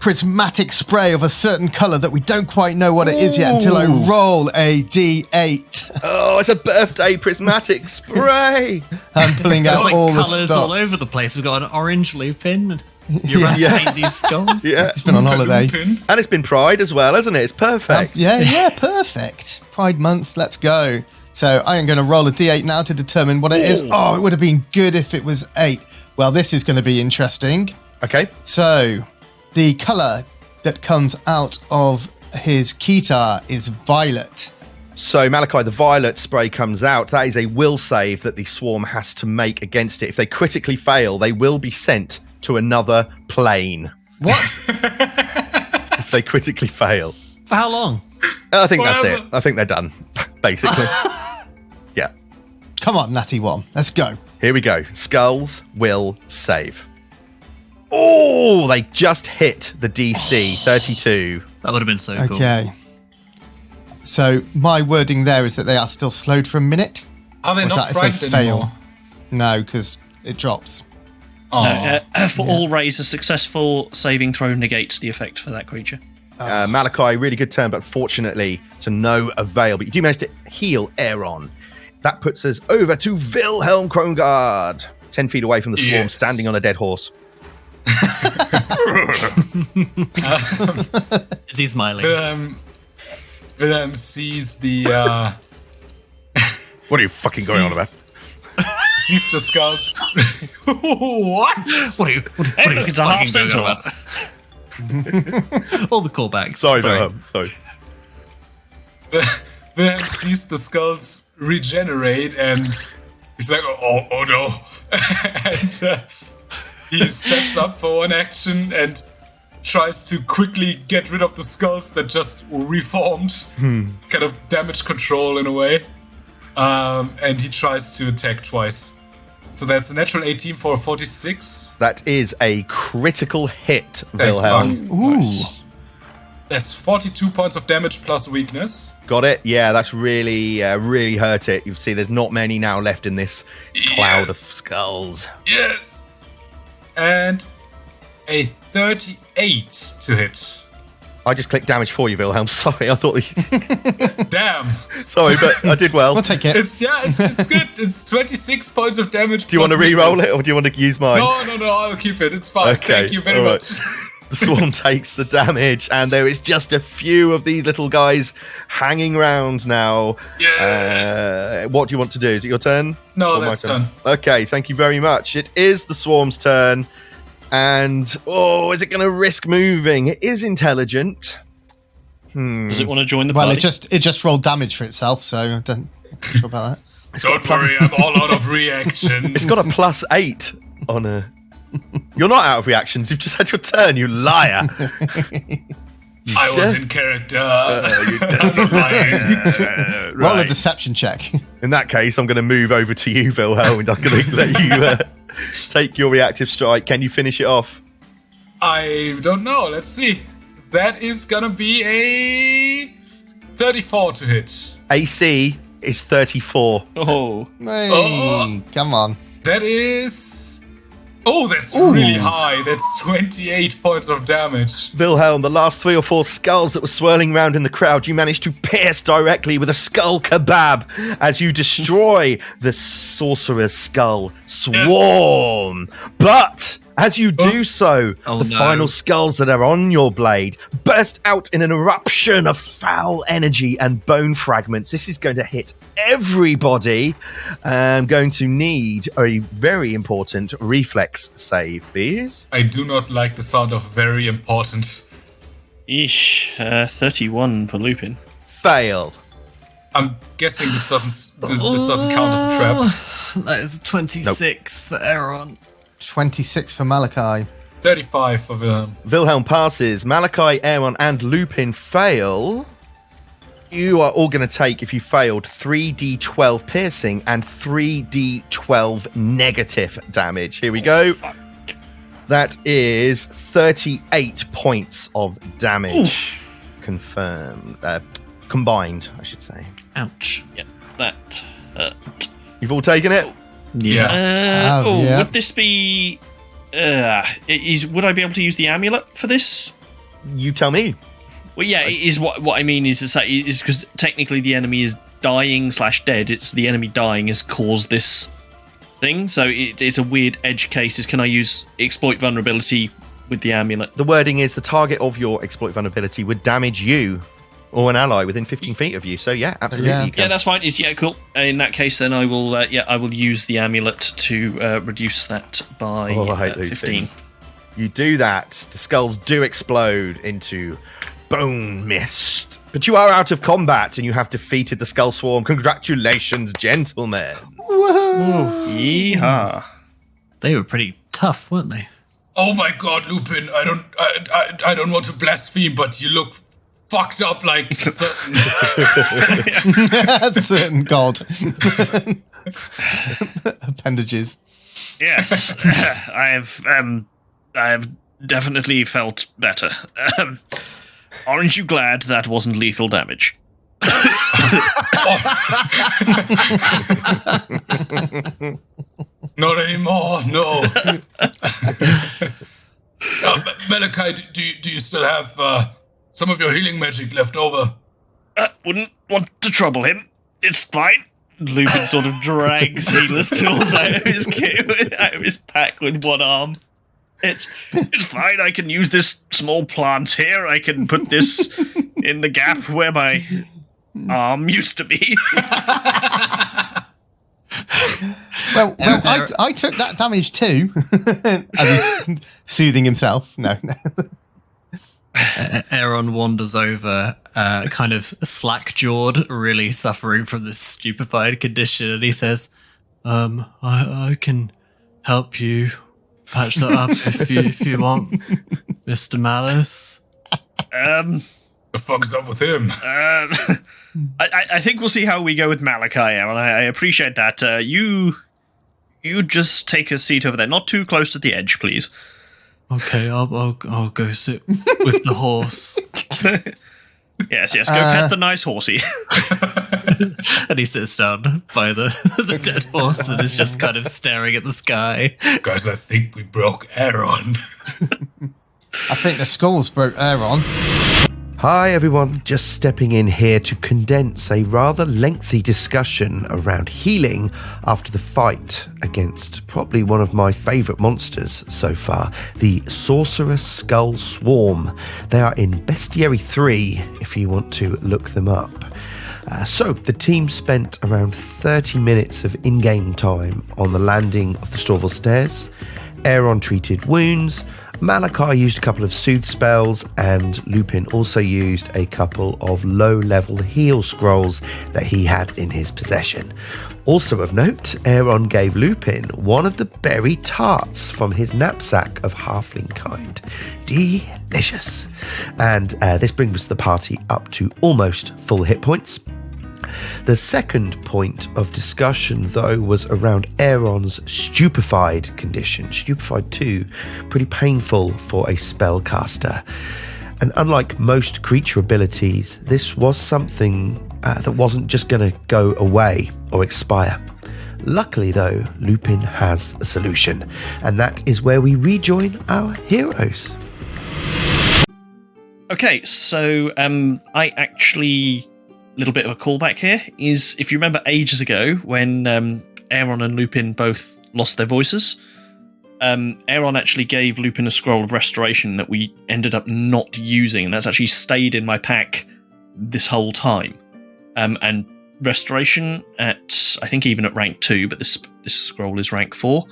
prismatic spray of a certain colour that we don't quite know what it is yet until I roll a D8. Oh, it's a birthday prismatic spray. I'm pulling There's out like all the colours stops. all over the place. We've got an orange Lupin. You're right to paint these skulls. Yeah. It's been on holiday. Lupin. And it's been Pride as well, hasn't it? It's perfect. Yeah, perfect. Pride month, let's go. So I am going to roll a D8 now to determine what it is. Oh, it would have been good if it was 8. Well, this is going to be interesting. Okay. So the colour that comes out of his guitar is violet. So, Malachi, the violet spray comes out. That is a will save that the swarm has to make against it. If they critically fail, they will be sent to another plane. What? If they critically fail. For how long? I think that's Forever. it. I think they're done, basically. Yeah. Come on, Natty One. Let's go. Here we go. Skulls will save. Oh, they just hit the DC 32. That would have been so cool. Okay. So my wording there is that they are still slowed for a minute. Are they Or is not that if they frightened fail? anymore? No, because it drops. Oh. For all rays, a successful saving throw negates the effect for that creature. Malachi, really good turn, but fortunately to no avail. But you do manage to heal Aaron. That puts us over to Wilhelm Krongard, 10 feet away from the swarm, Yes. standing on a dead horse. Is he smiling? Wilhelm sees the What are you fucking going on about? sees the skulls. What? What are you Hey, look, it's a half fucking going centaur. on? All the callbacks. Sorry. Sorry. Wilhelm sees the skulls regenerate, and he's like, "Oh no!" And he steps up for one action and tries to quickly get rid of the skulls that just reformed, kind of damage control in a way. And he tries to attack twice. So that's a natural 18 for 46. That is a critical hit, Wilhelm. Ooh. That's 42 points of damage plus weakness. Got it? Yeah, that's really hurt it. You see, there's not many now left in this cloud of skulls. Yes! And a 38 to hit. I just clicked damage for you, Wilhelm. Sorry, I thought... Damn! Sorry, but I did well. We'll take it. It's good. It's 26 points of damage. Do you want to re-roll it, or do you want to use mine? No, I'll keep it. It's fine. Okay, Thank you very all right. much. The swarm takes the damage, and there is just a few of these little guys hanging around now. Yes. What do you want to do? Is it your turn? No, Or my that's done. Okay, thank you very much. It is the swarm's turn. And, is it going to risk moving? It is intelligent. Does it want to join the Well, party? it just rolled damage for itself, so I'm not sure about that. Don't worry, I'm all out of reactions. It's got a +8 on a... You're not out of reactions. You've just had your turn, you liar. I was in character. You dirty liar. Roll a Right. deception check. In that case, I'm going to move over to you, Wilhelm, and I'm going to let you take your reactive strike. Can you finish it off? I don't know. Let's see. That is gonna be a 34 to hit. AC is 34. Oh, Hey, Oh. come on. That is Oh, that's really high. That's 28 points of damage. Wilhelm, the last 3 or 4 skulls that were swirling around in the crowd, you managed to pierce directly with a skull kebab as you destroy the sorcerer's skull swarm. But as you do so, final skulls that are on your blade burst out in an eruption of foul energy and bone fragments. This is going to hit everybody. I'm going to need a very important reflex save, please. I do not like the sound of very important. 31 for Lupin. Fail. I'm guessing this doesn't count as a trap. That is 26 for Aaron. 26 for Malachi. 35 for Wilhelm. Wilhelm passes. Malachi, Aaron, and Lupin fail. You are all going to take, if you failed, 3d12 piercing and 3d12 negative damage. Here we go. That is 38 points of damage. Oof. Confirmed. Combined, I should say. Ouch. Yeah, that hurt. You've all taken it? Yeah. Would this be... would I be able to use the amulet for this? You tell me. Well, yeah, is what I mean is to say is because technically the enemy is dying / dead. It's the enemy dying has caused this thing, so it's a weird edge case. Can I use exploit vulnerability with the amulet? The wording is the target of your exploit vulnerability would damage you or an ally within 15 feet of you. So yeah, absolutely. Yeah, that's fine. Cool. In that case, then I will use the amulet to reduce that by 15. You do that. The skulls do explode into bone mist. But you are out of combat and you have defeated the skull swarm. Congratulations, gentlemen. Whoa. Yeehaw. They were pretty tough, weren't they? Oh my God, Lupin! I don't want to blaspheme, but you look fucked up like certain certain god appendages. Yes, I have definitely felt better. Aren't you glad that wasn't lethal damage? Not anymore, no. Malachi, do you still have some of your healing magic left over? Wouldn't want to trouble him. It's fine. Lupin sort of drags healer's tools out of his pack with one arm. It's fine. I can use this small plant here. I can put this in the gap where my arm used to be. Well, I took that damage too, as he's soothing himself. No. Aaron wanders over, kind of slack-jawed, really suffering from this stupefied condition, and he says, I can help you patch that up if you want, Mr. Malice. The fuck's up with him? I think we'll see how we go with Malachi, Aaron. I appreciate that. You just take a seat over there, not too close to the edge, please. Okay, I'll go sit with the horse. Yes, go pet the nice horsey. And he sits down by the dead horse and is just kind of staring at the sky. Guys, I think we broke Aaron. I think the skulls broke Aaron. Hi everyone, just stepping in here to condense a rather lengthy discussion around healing after the fight against probably one of my favourite monsters so far, the Sorcerer's Skull Swarm. They are in Bestiary 3 if you want to look them up. So the team spent around 30 minutes of in-game time on the landing of the Storval Stairs. Aaron treated wounds, Malachi used a couple of soothe spells, and Lupin also used a couple of low-level heal scrolls that he had in his possession. Also of note, Aaron gave Lupin one of the berry tarts from his knapsack of halfling kind. Delicious. And this brings the party up to almost full hit points. The second point of discussion, though, was around Aaron's stupefied condition. Stupefied 2, pretty painful for a spellcaster. And unlike most creature abilities, this was something that wasn't just going to go away or expire. Luckily, though, Lupin has a solution, and that is where we rejoin our heroes. Okay, so I actually, a little bit of a callback here, is if you remember ages ago when Aaron and Lupin both lost their voices, Aaron actually gave Lupin a scroll of restoration that we ended up not using, and that's actually stayed in my pack this whole time. And restoration at, I think even at rank 2, but this scroll is rank 4,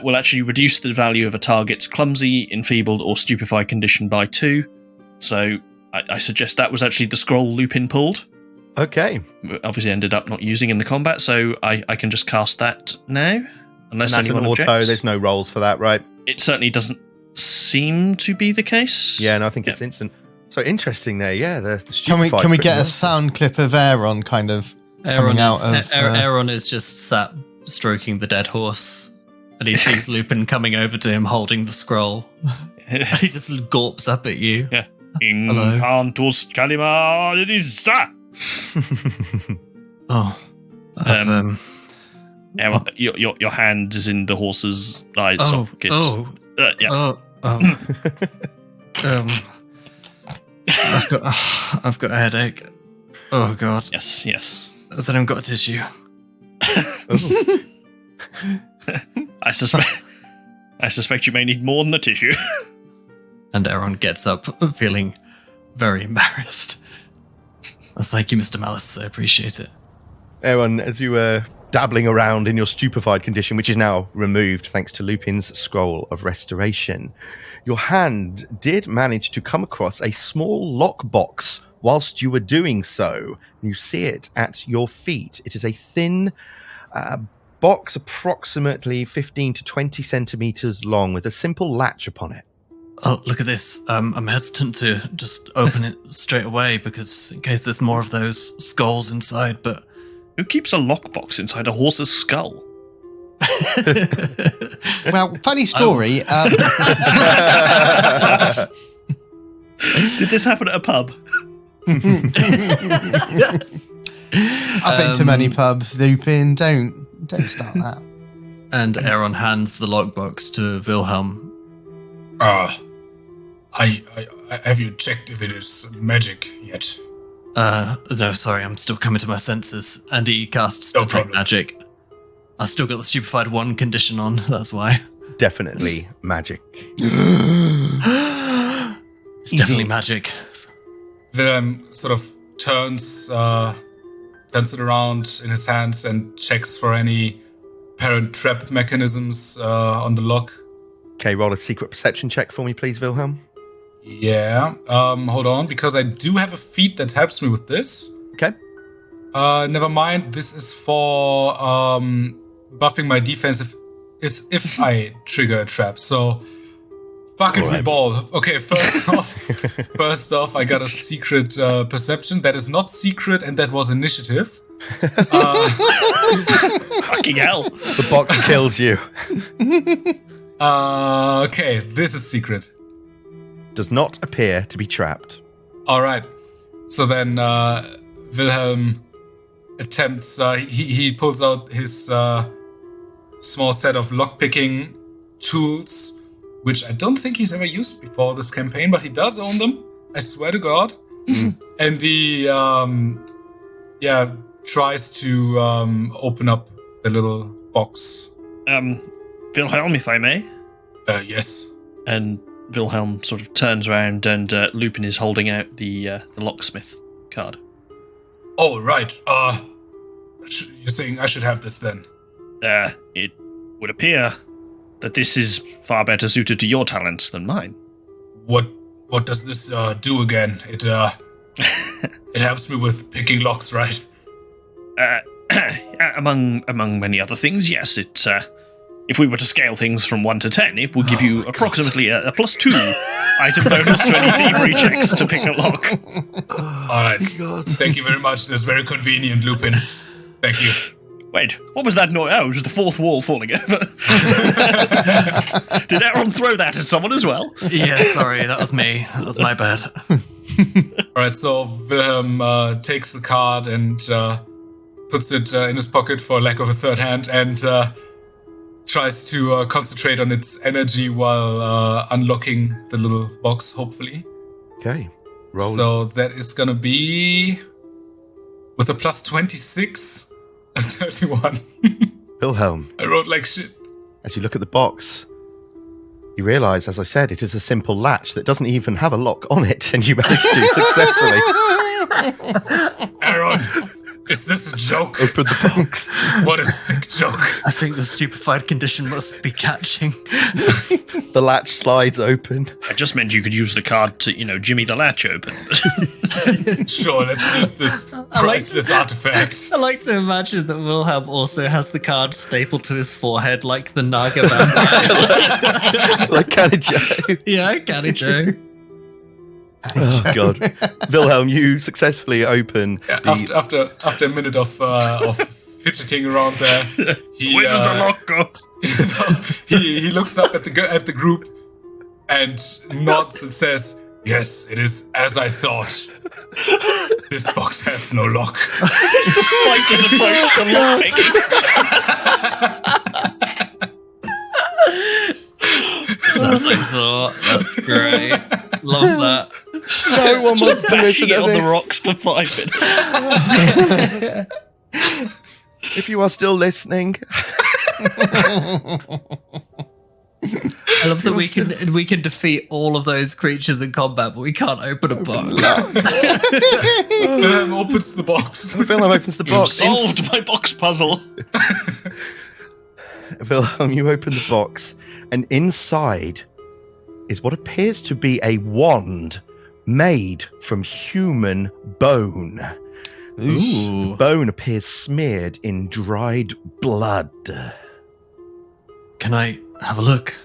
will actually reduce the value of a target's clumsy, enfeebled, or stupefied condition by 2. So I suggest that was actually the scroll Lupin pulled. Okay. Obviously ended up not using in the combat, so I can just cast that now. Unless That's an anyone auto, objects. there's no rolls for that, right? It certainly doesn't seem to be the case. Yeah, no, I think it's instant. So interesting there, yeah. The Can we get a sound clip of Aaron kind of coming out of... Aaron is just sat stroking the dead horse, and he sees Lupin coming over to him holding the scroll. He just gawps up at you. Yeah. Hello. Incantus calima edisa. Oh. Aaron, your hand is in the horse's eye Oh, socket. yeah. I've got a headache. Oh god. Yes. Has anyone got a tissue? I suspect you may need more than a tissue. And Aaron gets up, feeling very embarrassed. Oh, thank you, Mr. Malice. I appreciate it. Aaron, as you were dabbling around in your stupefied condition, which is now removed thanks to Lupin's scroll of restoration, your hand did manage to come across a small lockbox whilst you were doing so. You see it at your feet. It is a thin box approximately 15 to 20 centimeters long with a simple latch upon it. Oh, look at this. I'm hesitant to just open it straight away because in case there's more of those skulls inside, but... Who keeps a lockbox inside a horse's skull? Well, funny story. Did this happen at a pub? I've been to many pubs, Lupin. Don't start that. And Aaron hands the lockbox to Wilhelm. Have you checked if it is magic yet? No, sorry, I'm still coming to my senses. And he casts No Detect problem. Magic. I still got the Stupefied 1 condition on, that's why. Definitely magic. It's definitely magic. Willem sort of turns it around in his hands and checks for any apparent trap mechanisms on the lock. Okay, roll a secret perception check for me, please, Wilhelm. Yeah, hold on, because I do have a feat that helps me with this. Okay. Never mind, this is for buffing my defense if I trigger a trap. So, fuck it, we ball. Okay, first off, I got a secret perception. That is not secret, and that was initiative. Fucking hell. The box kills you. Okay, this is secret. Does not appear to be trapped. All right. So then Wilhelm attempts, he pulls out his small set of lockpicking tools, which I don't think he's ever used before this campaign, but he does own them. I swear to God. And he, tries to open up the little box. Wilhelm, if I may. Yes. And Wilhelm sort of turns around and Lupin is holding out the locksmith card. Oh, right. You're saying I should have this then? It would appear that this is far better suited to your talents than mine. What does this do again? It helps me with picking locks, right? Among many other things, yes. It if we were to scale things from 1 to 10, it would give you approximately a +2 item bonus to any thievery checks to pick a lock. All right. Thank you very much. That's very convenient, Lupin. Thank you. Wait, what was that noise? Oh, it was the fourth wall falling over. Did Aaron throw that at someone as well? Yeah, sorry, that was me. That was my bad. All right, so Wilhelm takes the card and puts it in his pocket for lack of a third hand, and tries to concentrate on its energy while unlocking the little box, hopefully. Okay. Roll. So that is going to be, with a plus 26, a 31. Wilhelm, I rolled like shit. as you look at the box, you realise, as I said, it is a simple latch that doesn't even have a lock on it, and you managed to successfully Aaron, is this a joke? open the box. What a sick joke. I think the stupefied condition must be catching. The latch slides open. I just meant you could use the card to, jimmy the latch open. Sure, let's use this priceless artifact. I like to imagine that Wilhelm also has the card stapled to his forehead like the Naga vampire. Like Canny Joe. Yeah, Canny Joe. Oh, God. Wilhelm, you successfully open After a minute of fidgeting around there, Where does the lock go? he looks up at the group and nods and says, "Yes, it is as I thought. This box has no lock." Like as opposed to lockpicking. As I thought. That's great. Love that. No one wants to listen Bashing it to on the this. rocks for 5 minutes. If you are still listening, I love that we can defeat all of those creatures in combat, but we can't open a box. Wilhelm opens the box. Wilhelm opens the box. Solved my box puzzle. Wilhelm, you open the box, and inside is what appears to be a wand made from human bone. Ooh. The bone appears smeared in dried blood. Can I have a look?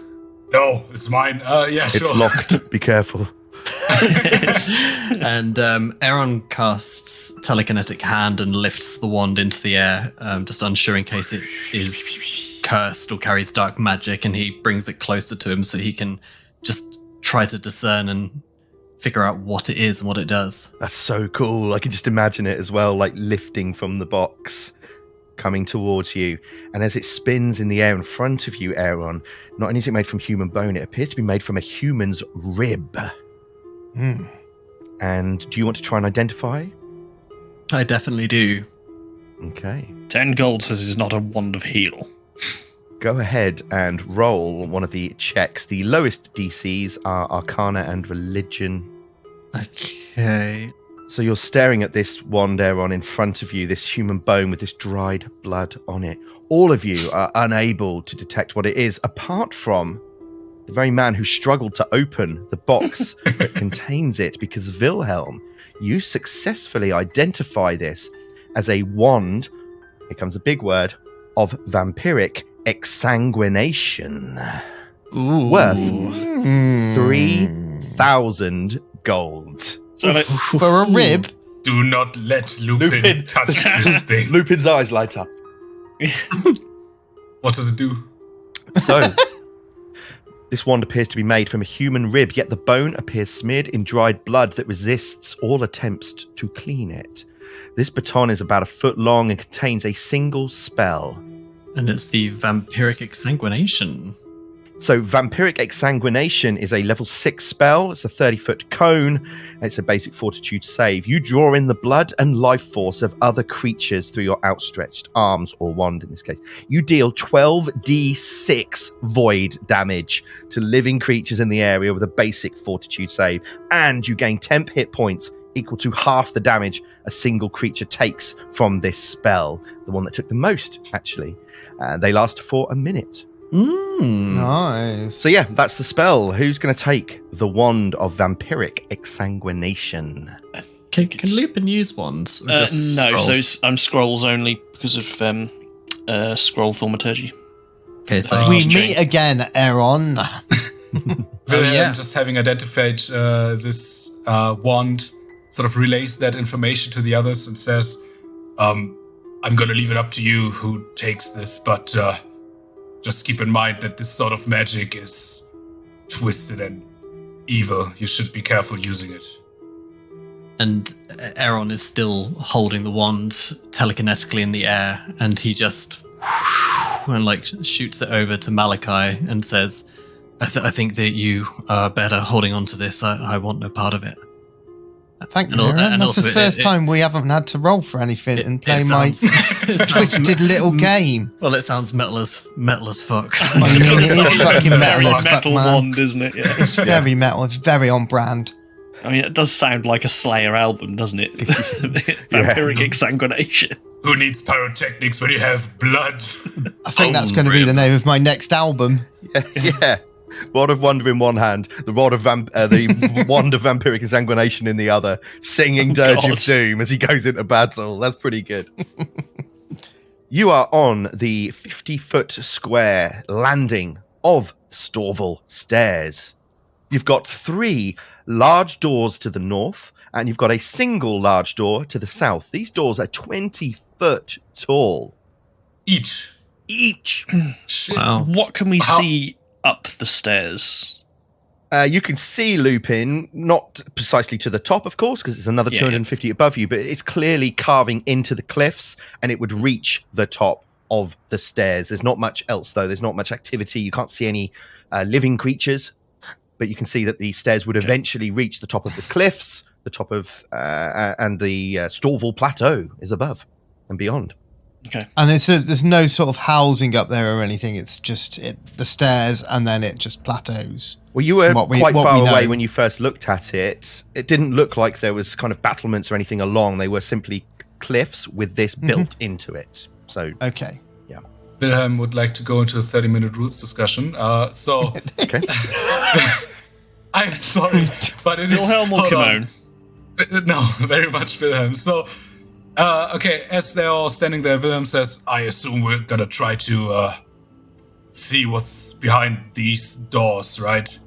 No, it's mine. Yeah, sure. It's locked. Be careful. And Aaron casts telekinetic hand and lifts the wand into the air, just unsure in case it is cursed or carries dark magic, and he brings it closer to him so he can just try to discern and figure out what it is and what it does. That's so cool. I can just imagine it as well, like lifting from the box, coming towards you. And as it spins in the air in front of you, Aaron, not only is it made from human bone, it appears to be made from a human's rib. And do you want to try and identify? I definitely do. Okay. 10 gold says it's not a wand of heal. Go ahead and roll one of the checks. The lowest DCs are Arcana and Religion. Okay. So you're staring at this wand, Aaron, in front of you, this human bone with this dried blood on it. All of you are unable to detect what it is, apart from the very man who struggled to open the box that contains it, because Wilhelm, you successfully identify this as a wand, here comes a big word, of vampiric exsanguination. Ooh. Worth 3,000 gold. So For a rib? Do not let Lupin touch this thing. Lupin's eyes light up. What does it do? So, this wand appears to be made from a human rib, yet the bone appears smeared in dried blood that resists all attempts to clean it. This baton is about 1 foot long and contains a single spell. And it's the vampiric exsanguination. So, vampiric exsanguination is a level 6 spell. It's a 30-foot cone, and it's a basic fortitude save. You draw in the blood and life force of other creatures through your outstretched arms, or wand in this case. You deal 12d6 void damage to living creatures in the area with a basic fortitude save, and you gain temp hit points equal to half the damage a single creature takes from this spell. The one that took the most, actually. They last for a minute. Nice. So yeah, that's the spell. Who's going to take the wand of vampiric exsanguination? Can Lupin use wands? Or just No, scrolls? so I'm scrolls only because of scroll thaumaturgy. Okay, so We each meet again, Aaron. Wilhelm, yeah. just having identified this wand, sort of relays that information to the others and says, I'm going to leave it up to you who takes this, but just keep in mind that this sort of magic is twisted and evil. You should be careful using it. And Aaron is still holding the wand telekinetically in the air, and he just shoots it over to Malachi and says, I think that you are better holding on to this. I want no part of it. Thank you, Aaron. That's the first time we haven't had to roll for anything and play my twisted little game. Well, it sounds metal as fuck. I mean, it is fucking metal as fuck, metal man. wand, isn't it? Yeah. It's very metal. It's very on brand. I mean, it does sound like a Slayer album, doesn't it? Vampiric exsanguination. Who needs pyrotechnics when you have blood? I think that's going to be the name of my next album. Yeah. Rod of Wonder in one hand, the wand of vampiric exsanguination in the other, singing Dirge of Doom as he goes into battle. That's pretty good. You are on the 50-foot square landing of Storval Stairs. You've got 3 large doors to the north, and you've got a single large door to the south. These doors are 20 foot tall. Each. Shit. Wow. What can we see up the stairs? You can see Lupin, not precisely to the top, of course, because it's another 250 above you, but it's clearly carving into the cliffs, and it would reach the top of the stairs. There's not much else, though. There's not much activity. You can't see any living creatures, but you can see that the stairs would eventually reach the top of the cliffs, the top of, and the Storval Plateau is above and beyond. Okay. And there's no sort of housing up there or anything. It's just the stairs, and then it just plateaus. Well, you were quite far away know. when you first looked at it. It didn't look like there was kind of battlements or anything along. They were simply cliffs with this built into it. So okay. Wilhelm would like to go into a 30-minute rules discussion. Okay. I'm sorry, but it is... Wilhelm or Kimon? No, very much Wilhelm. So, okay, as they're all standing there, Wilhelm says, I assume we're gonna try to see what's behind these doors, right?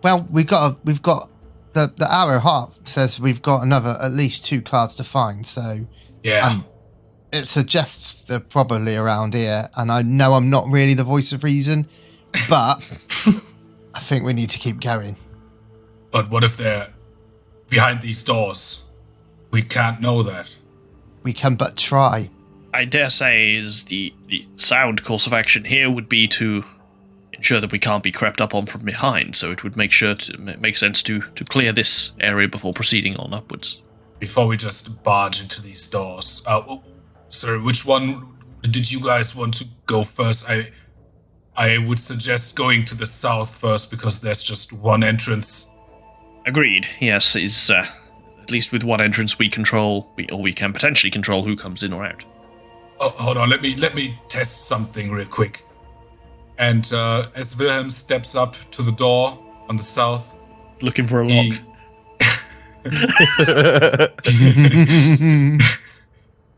Well, we've got the arrow heart says we've got at least 2 cards to find. So yeah, it suggests they're probably around here. And I know I'm not really the voice of reason, but I think we need to keep going. But what if they're behind these doors? We can't know that. We can but try. I dare say is the sound course of action here would be to ensure that we can't be crept up on from behind, so it would make sense to clear this area before proceeding on upwards. Before we just barge into these doors. Sorry, which one did you guys want to go first? I would suggest going to the south first, because there's just one entrance. Agreed, yes, is at least with one entrance we can potentially control who comes in or out. Oh, hold on, let me test something real quick. And as Wilhelm steps up to the door on the south, looking for a lock.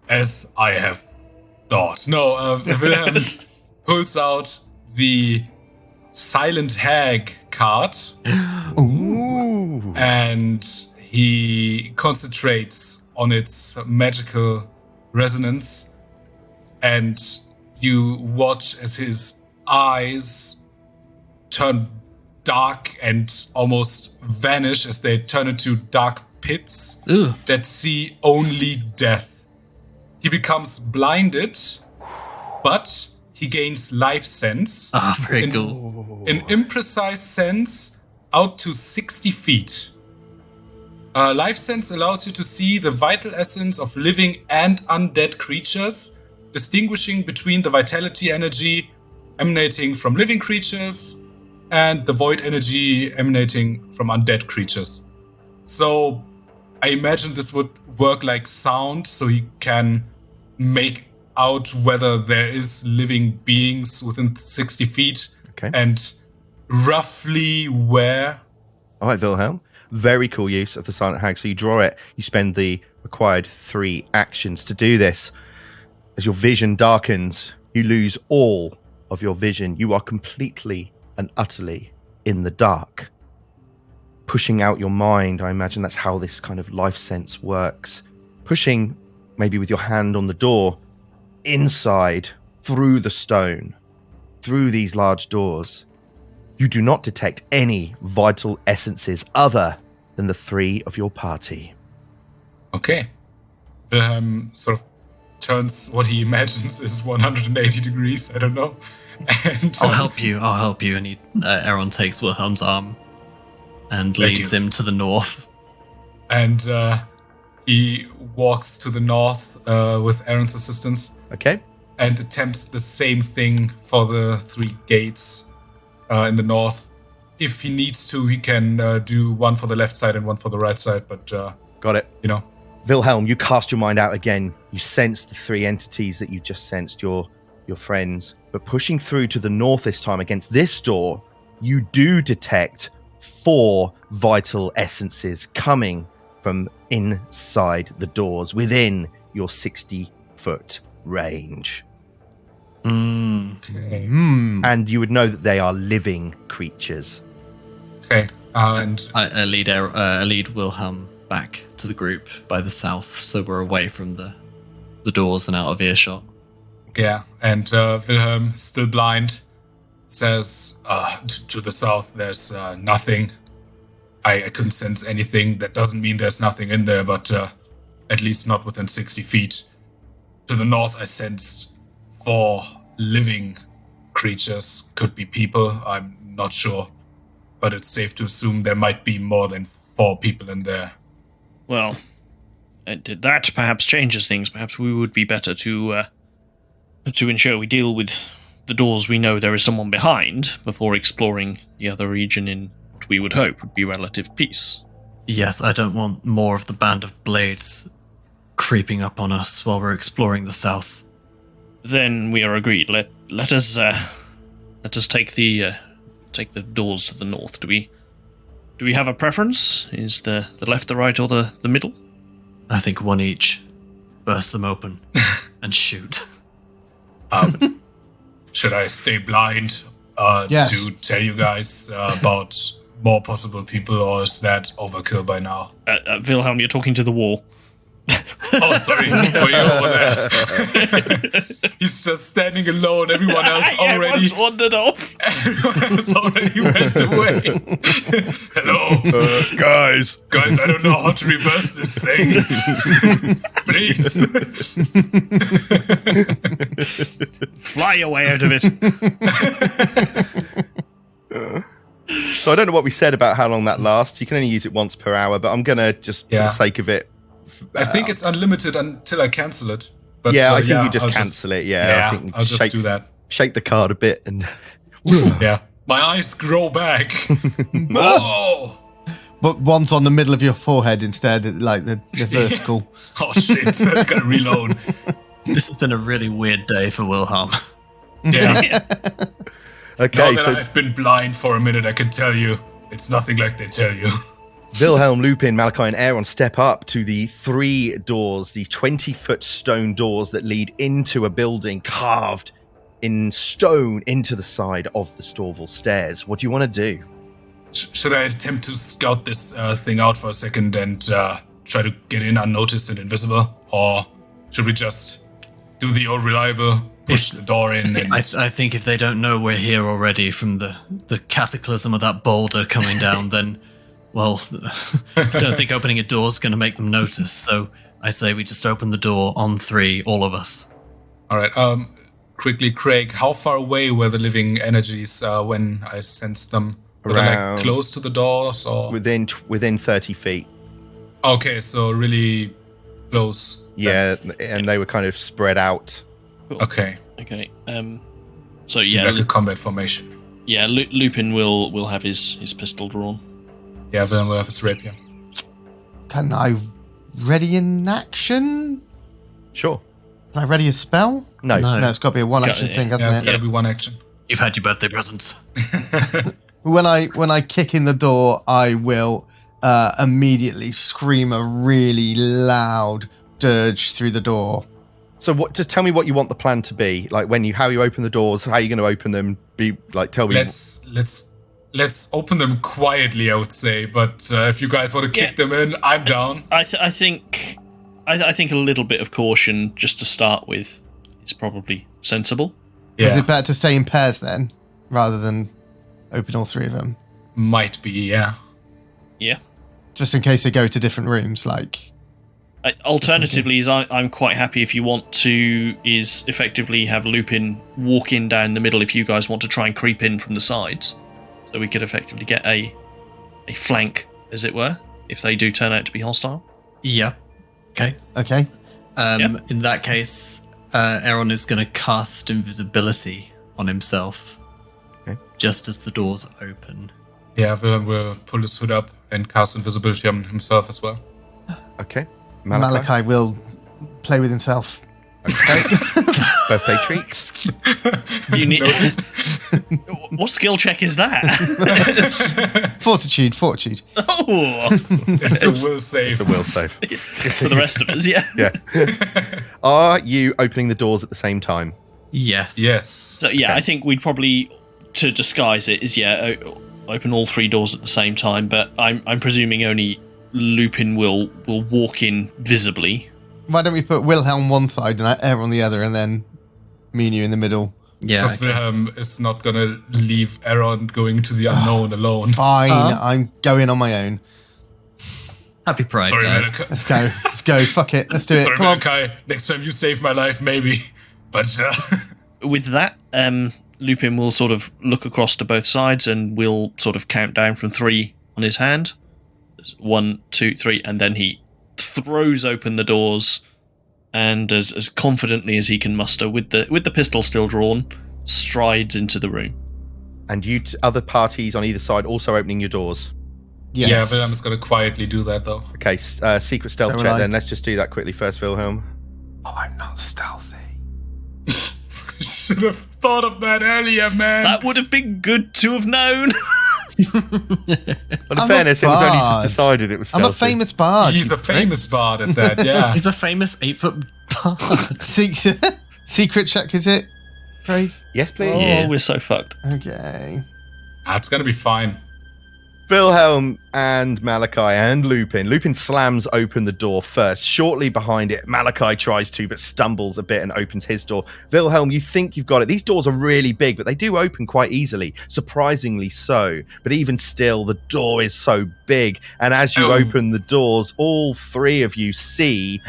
As I have thought. No, Wilhelm pulls out the Silent Hag card. Ooh. And he concentrates on its magical resonance. And you watch as his eyes turn dark and almost vanish as they turn into dark pits that see only death. He becomes blinded, but he gains life sense. Very cool. An imprecise sense out to 60 feet. Life sense allows you to see the vital essence of living and undead creatures, distinguishing between the vitality energy emanating from living creatures and the void energy emanating from undead creatures. So I imagine this would work like sound, so he can make out whether there is living beings within 60 feet and roughly where. All right, Wilhelm. Very cool use of the Silent Hag. So you draw it, you spend the required 3 actions to do this. As your vision darkens, you lose all of your vision. You are completely and utterly in the dark. Pushing out your mind, I imagine that's how this kind of life sense works. Pushing, maybe with your hand on the door, inside, through the stone, through these large doors. You do not detect any vital essences other than the 3 of your party. Okay. Wilhelm sort of turns what he imagines is 180 degrees. I don't know. And I'll help you. And Aaron takes Wilhelm's arm and leads him to the north. And he walks to the north with Aaron's assistance. Okay. And attempts the same thing for the 3 gates in the north. If he needs to, he can do one for the left side and one for the right side. But got it. Wilhelm, you cast your mind out again. You sense the 3 entities that you just sensed, your friends. But pushing through to the north this time against this door, you do detect 4 vital essences coming from inside the doors within your 60-foot range. Okay. And you would know that they are living creatures. Okay. And I lead Wilhelm back to the group by the south, so we're away from the doors and out of earshot. yeah, and Wilhelm, still blind, says, to the south, there's nothing. I couldn't sense anything. That doesn't mean there's nothing in there, but at least not within 60 feet. To the north, I sensed 4 living creatures. Could be people, I'm not sure. But it's safe to assume there might be more than 4 people in there. Well, that perhaps changes things. Perhaps we would be better to ensure we deal with the doors we know there is someone behind before exploring the other region in what we would hope would be relative peace. Yes, I don't want more of the band of blades creeping up on us while we're exploring the south. Then we are agreed. Let us take the doors to the north. Do we have a preference? Is the left, the right, or the middle? I think one each. Burst them open and shoot. Should I stay blind Yes. to tell you guys about more possible people, or is that overkill by now? Wilhelm, you're talking to the wall. Oh, sorry. Were you over there? He's just standing alone. Everyone else already... Everyone's wandered off. Everyone else already went away. Hello? Guys. Guys, I don't know how to reverse this thing. Please. Fly your way out of it. So I don't know what we said about how long that lasts. You can only use it once per hour, but I'm going to just, for the sake of it... I think it's unlimited until I cancel it. But, yeah, I think you just cancel it. Yeah, I think I'll just do that. Shake the card a bit and... Yeah. My eyes grow back. Whoa! But one's on the middle of your forehead instead, like the vertical. Oh, shit. I've got to reload. This has been a really weird day for Wilhelm. Yeah. Okay, Now that so I've been blind for a minute, I can tell you, it's nothing like they tell you. Wilhelm, Lupin, Malachi, and Aaron step up to the 3 doors, the 20-foot stone doors that lead into a building carved in stone into the side of the Storval stairs. What do you want to do? Should I attempt to scout this thing out for a second and try to get in unnoticed and invisible? Or should we just do the old reliable, push the door in? And I think if they don't know we're here already from the cataclysm of that boulder coming down, then, well, I don't think opening a door is going to make them notice. So I say we just open the door on 3, all of us. All right. Quickly, Craig, how far away were the living energies when I sensed them? Were they like close to the doors or Within 30 feet. Okay, so really close. Yeah, and they were kind of spread out. Cool. Okay. Okay. So Seems yeah, like a combat formation. yeah. Lupin will have his pistol drawn. Yeah, then we'll have his rapier. Can I ready an action? Sure. Can I ready a spell? No. No, it's got to be a one action thing, Yeah, hasn't it's it? got to be one action. You've had your birthday present. When I kick in the door, I will immediately scream a really loud dirge through the door. So just tell me what you want the plan to be. Like how you open the doors, how you're going to open them. Tell me. Let's open them quietly, I would say. But if you guys want to kick them in, I'm down. I think a little bit of caution just to start with is probably sensible. Yeah, Is it better to stay in pairs then, rather than open all 3 of them? might be. Yeah. Yeah. Just in case they go to different rooms, like... Alternatively, I'm quite happy if you want to, is effectively have Lupin walk in down the middle if you guys want to try and creep in from the sides. So we could effectively get a flank, as it were, if they do turn out to be hostile. Yeah. Okay. Okay. In that case, Aaron is going to cast invisibility on himself. Okay. Just as the doors open. Yeah, Wilhelm will pull his hood up and cast invisibility on himself as well. Okay. Malachi will play with himself. Okay. Birthday treats. Do you need? What skill check is that? Fortitude. Oh, It's a will save. It's a will save. for the rest of us, yeah. Yeah. Are you opening the doors at the same time? Yes. Yes. So yeah, Okay. I think we'd probably, to disguise it, is open all 3 doors at the same time. But I'm presuming only Lupin will walk in visibly. Why don't we put Wilhelm one side and Air on the other, and then me and you in the middle? Yeah. Because Wilhelm is not going to leave Aaron going to the unknown alone. Fine, I'm going on my own. Happy Pride, Sorry, guys. Malachi. Let's go. Fuck it. Let's do it. Sorry, Come on. Malachi. Next time you save my life, maybe. But With that, Lupin will sort of look across to both sides and will sort of count down from 3 on his hand. 1, 2, 3, and then he throws open the doors and as confidently as he can muster, with the pistol still drawn, strides into the room. And you other parties on either side also opening your doors. Yes. yeah, Wilhelm is going to quietly do that, though. Okay, secret stealth So will check I. then. Let's just do that quickly first, Wilhelm. Oh, I'm not stealthy. Should have thought of that earlier, man. That would have been good to have known. Well, in I'm fairness, a it was only bard. just decided it was I'm a stealthy. famous bard. He's you a famous bard at that, yeah. He's a famous 8-foot bard. prick. Secret check, is it, Craig? Yes, please. Oh, Yeah. we're so fucked. Okay. It's going to be fine. Wilhelm and Malachi and Lupin. Lupin slams open the door first. Shortly behind it, Malachi tries to, but stumbles a bit and opens his door. Wilhelm, you think you've got it. These doors are really big, but they do open quite easily, surprisingly so. But even still, the door is so big. And as you open the doors, all 3 of you see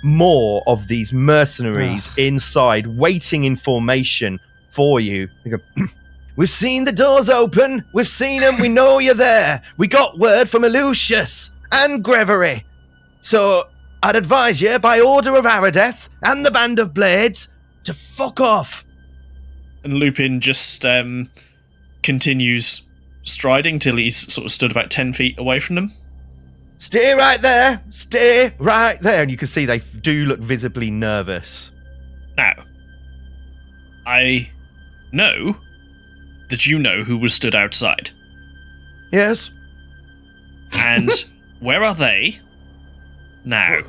more of these mercenaries inside, waiting in formation for you. They go, "We've seen the doors open. We've seen them. We know you're there. We got word from Aloysius and Gregory. So I'd advise you, by order of Aradeth and the Band of Blades, to fuck off." And Lupin just continues striding till he's sort of stood about 10 feet away from them. Stay right there. Stay right there. And you can see they do look visibly nervous. Now, I know that you know who was stood outside. Yes? And where are they now?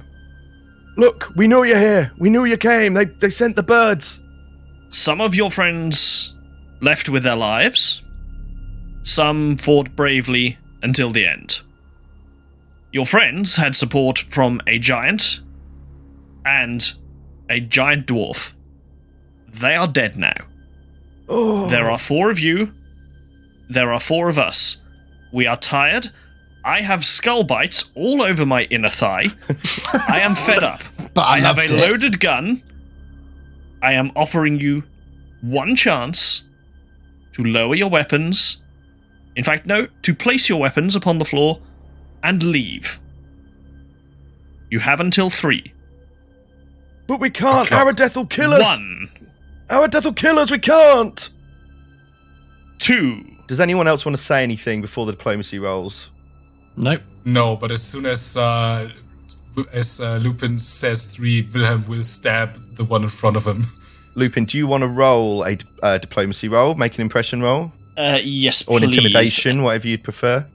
Look, we know you're here. We knew you came. They sent the birds. Some of your friends left with their lives. Some fought bravely until the end. Your friends had support from a giant and a giant dwarf. They are dead now. Oh. There are 4 of you. There are 4 of us. We are tired. I have skull bites all over my inner thigh. I am fed up. But I have loved a it. loaded gun. I am offering you one chance to lower your weapons. In fact, no, to place your weapons upon the floor and leave. You have until 3. But we can't. Aradeth will kill us. 1, Aradeth will kill us. We can't. 2. Does anyone else want to say anything before the diplomacy rolls? Nope. No, but as soon as Lupin says 3, Wilhelm will stab the one in front of him. Lupin, do you want to roll a diplomacy roll, make an impression roll? Yes, Or an please. intimidation, whatever you'd prefer?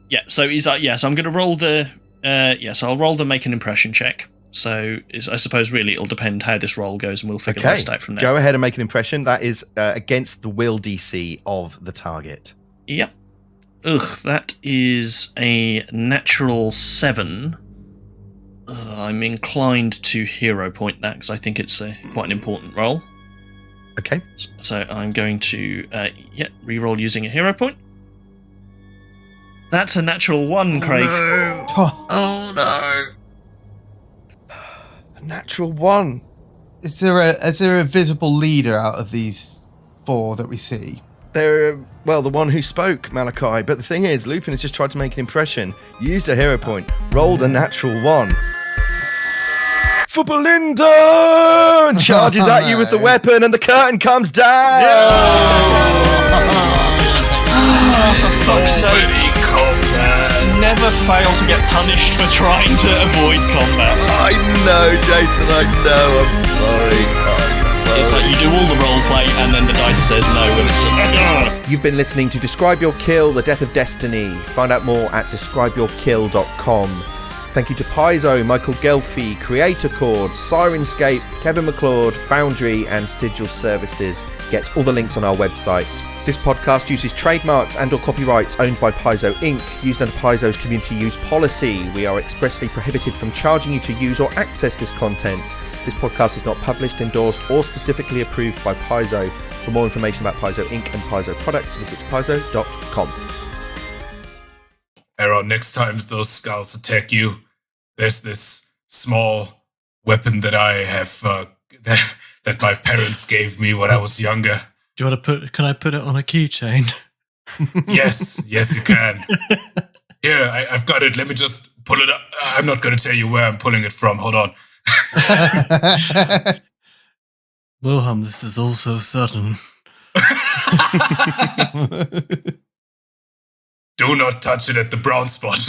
Yeah, so he's like, yes, I'm going to roll the... yes, I'll roll the make an impression check. So I suppose really it'll depend how this roll goes, and we'll figure the rest out from there. Go ahead and make an impression. That is against the will DC of the target. Yep. Ugh, that is a natural 7. I'm inclined to hero point that, because I think it's quite an important roll. Okay. So I'm going to, re-roll using a hero point. That's a natural 1, Craig. Oh, Oh no. Natural one. Is there a visible leader out of these 4 that we see? They're, well, the one who spoke, Malachi. But the thing is, Lupin has just tried to make an impression. Used a hero point. Rolled a natural 1. For Belinda! And charges at you with the weapon, and the curtain comes down! Fuck's sake. Never fail to get punished for trying to avoid combat. I know, Jason, I know. I'm sorry. It's like you do all the roleplay and then the dice says no and it's just... You've been listening to Describe Your Kill, The Death of Destiny. Find out more at describeyourkill.com. Thank you to Paizo, Michael Gelfi, Creator Chord, Sirenscape, Kevin McLeod, Foundry and Sigil Services. Get all the links on our website. This podcast uses trademarks and/or copyrights owned by Paizo Inc., used under Paizo's community use policy. We are expressly prohibited from charging you to use or access this content. This podcast is not published, endorsed, or specifically approved by Paizo. For more information about Paizo Inc. and Paizo products, visit paizo.com. Arrow, next time those skulls attack you, there's this small weapon that I have that my parents gave me when I was younger. Do you want to can I put it on a keychain? Yes, you can. Here, I've got it. Let me just pull it up. I'm not going to tell you where I'm pulling it from. Hold on. Wilhelm, this is all so sudden. Do not touch it at the brown spot.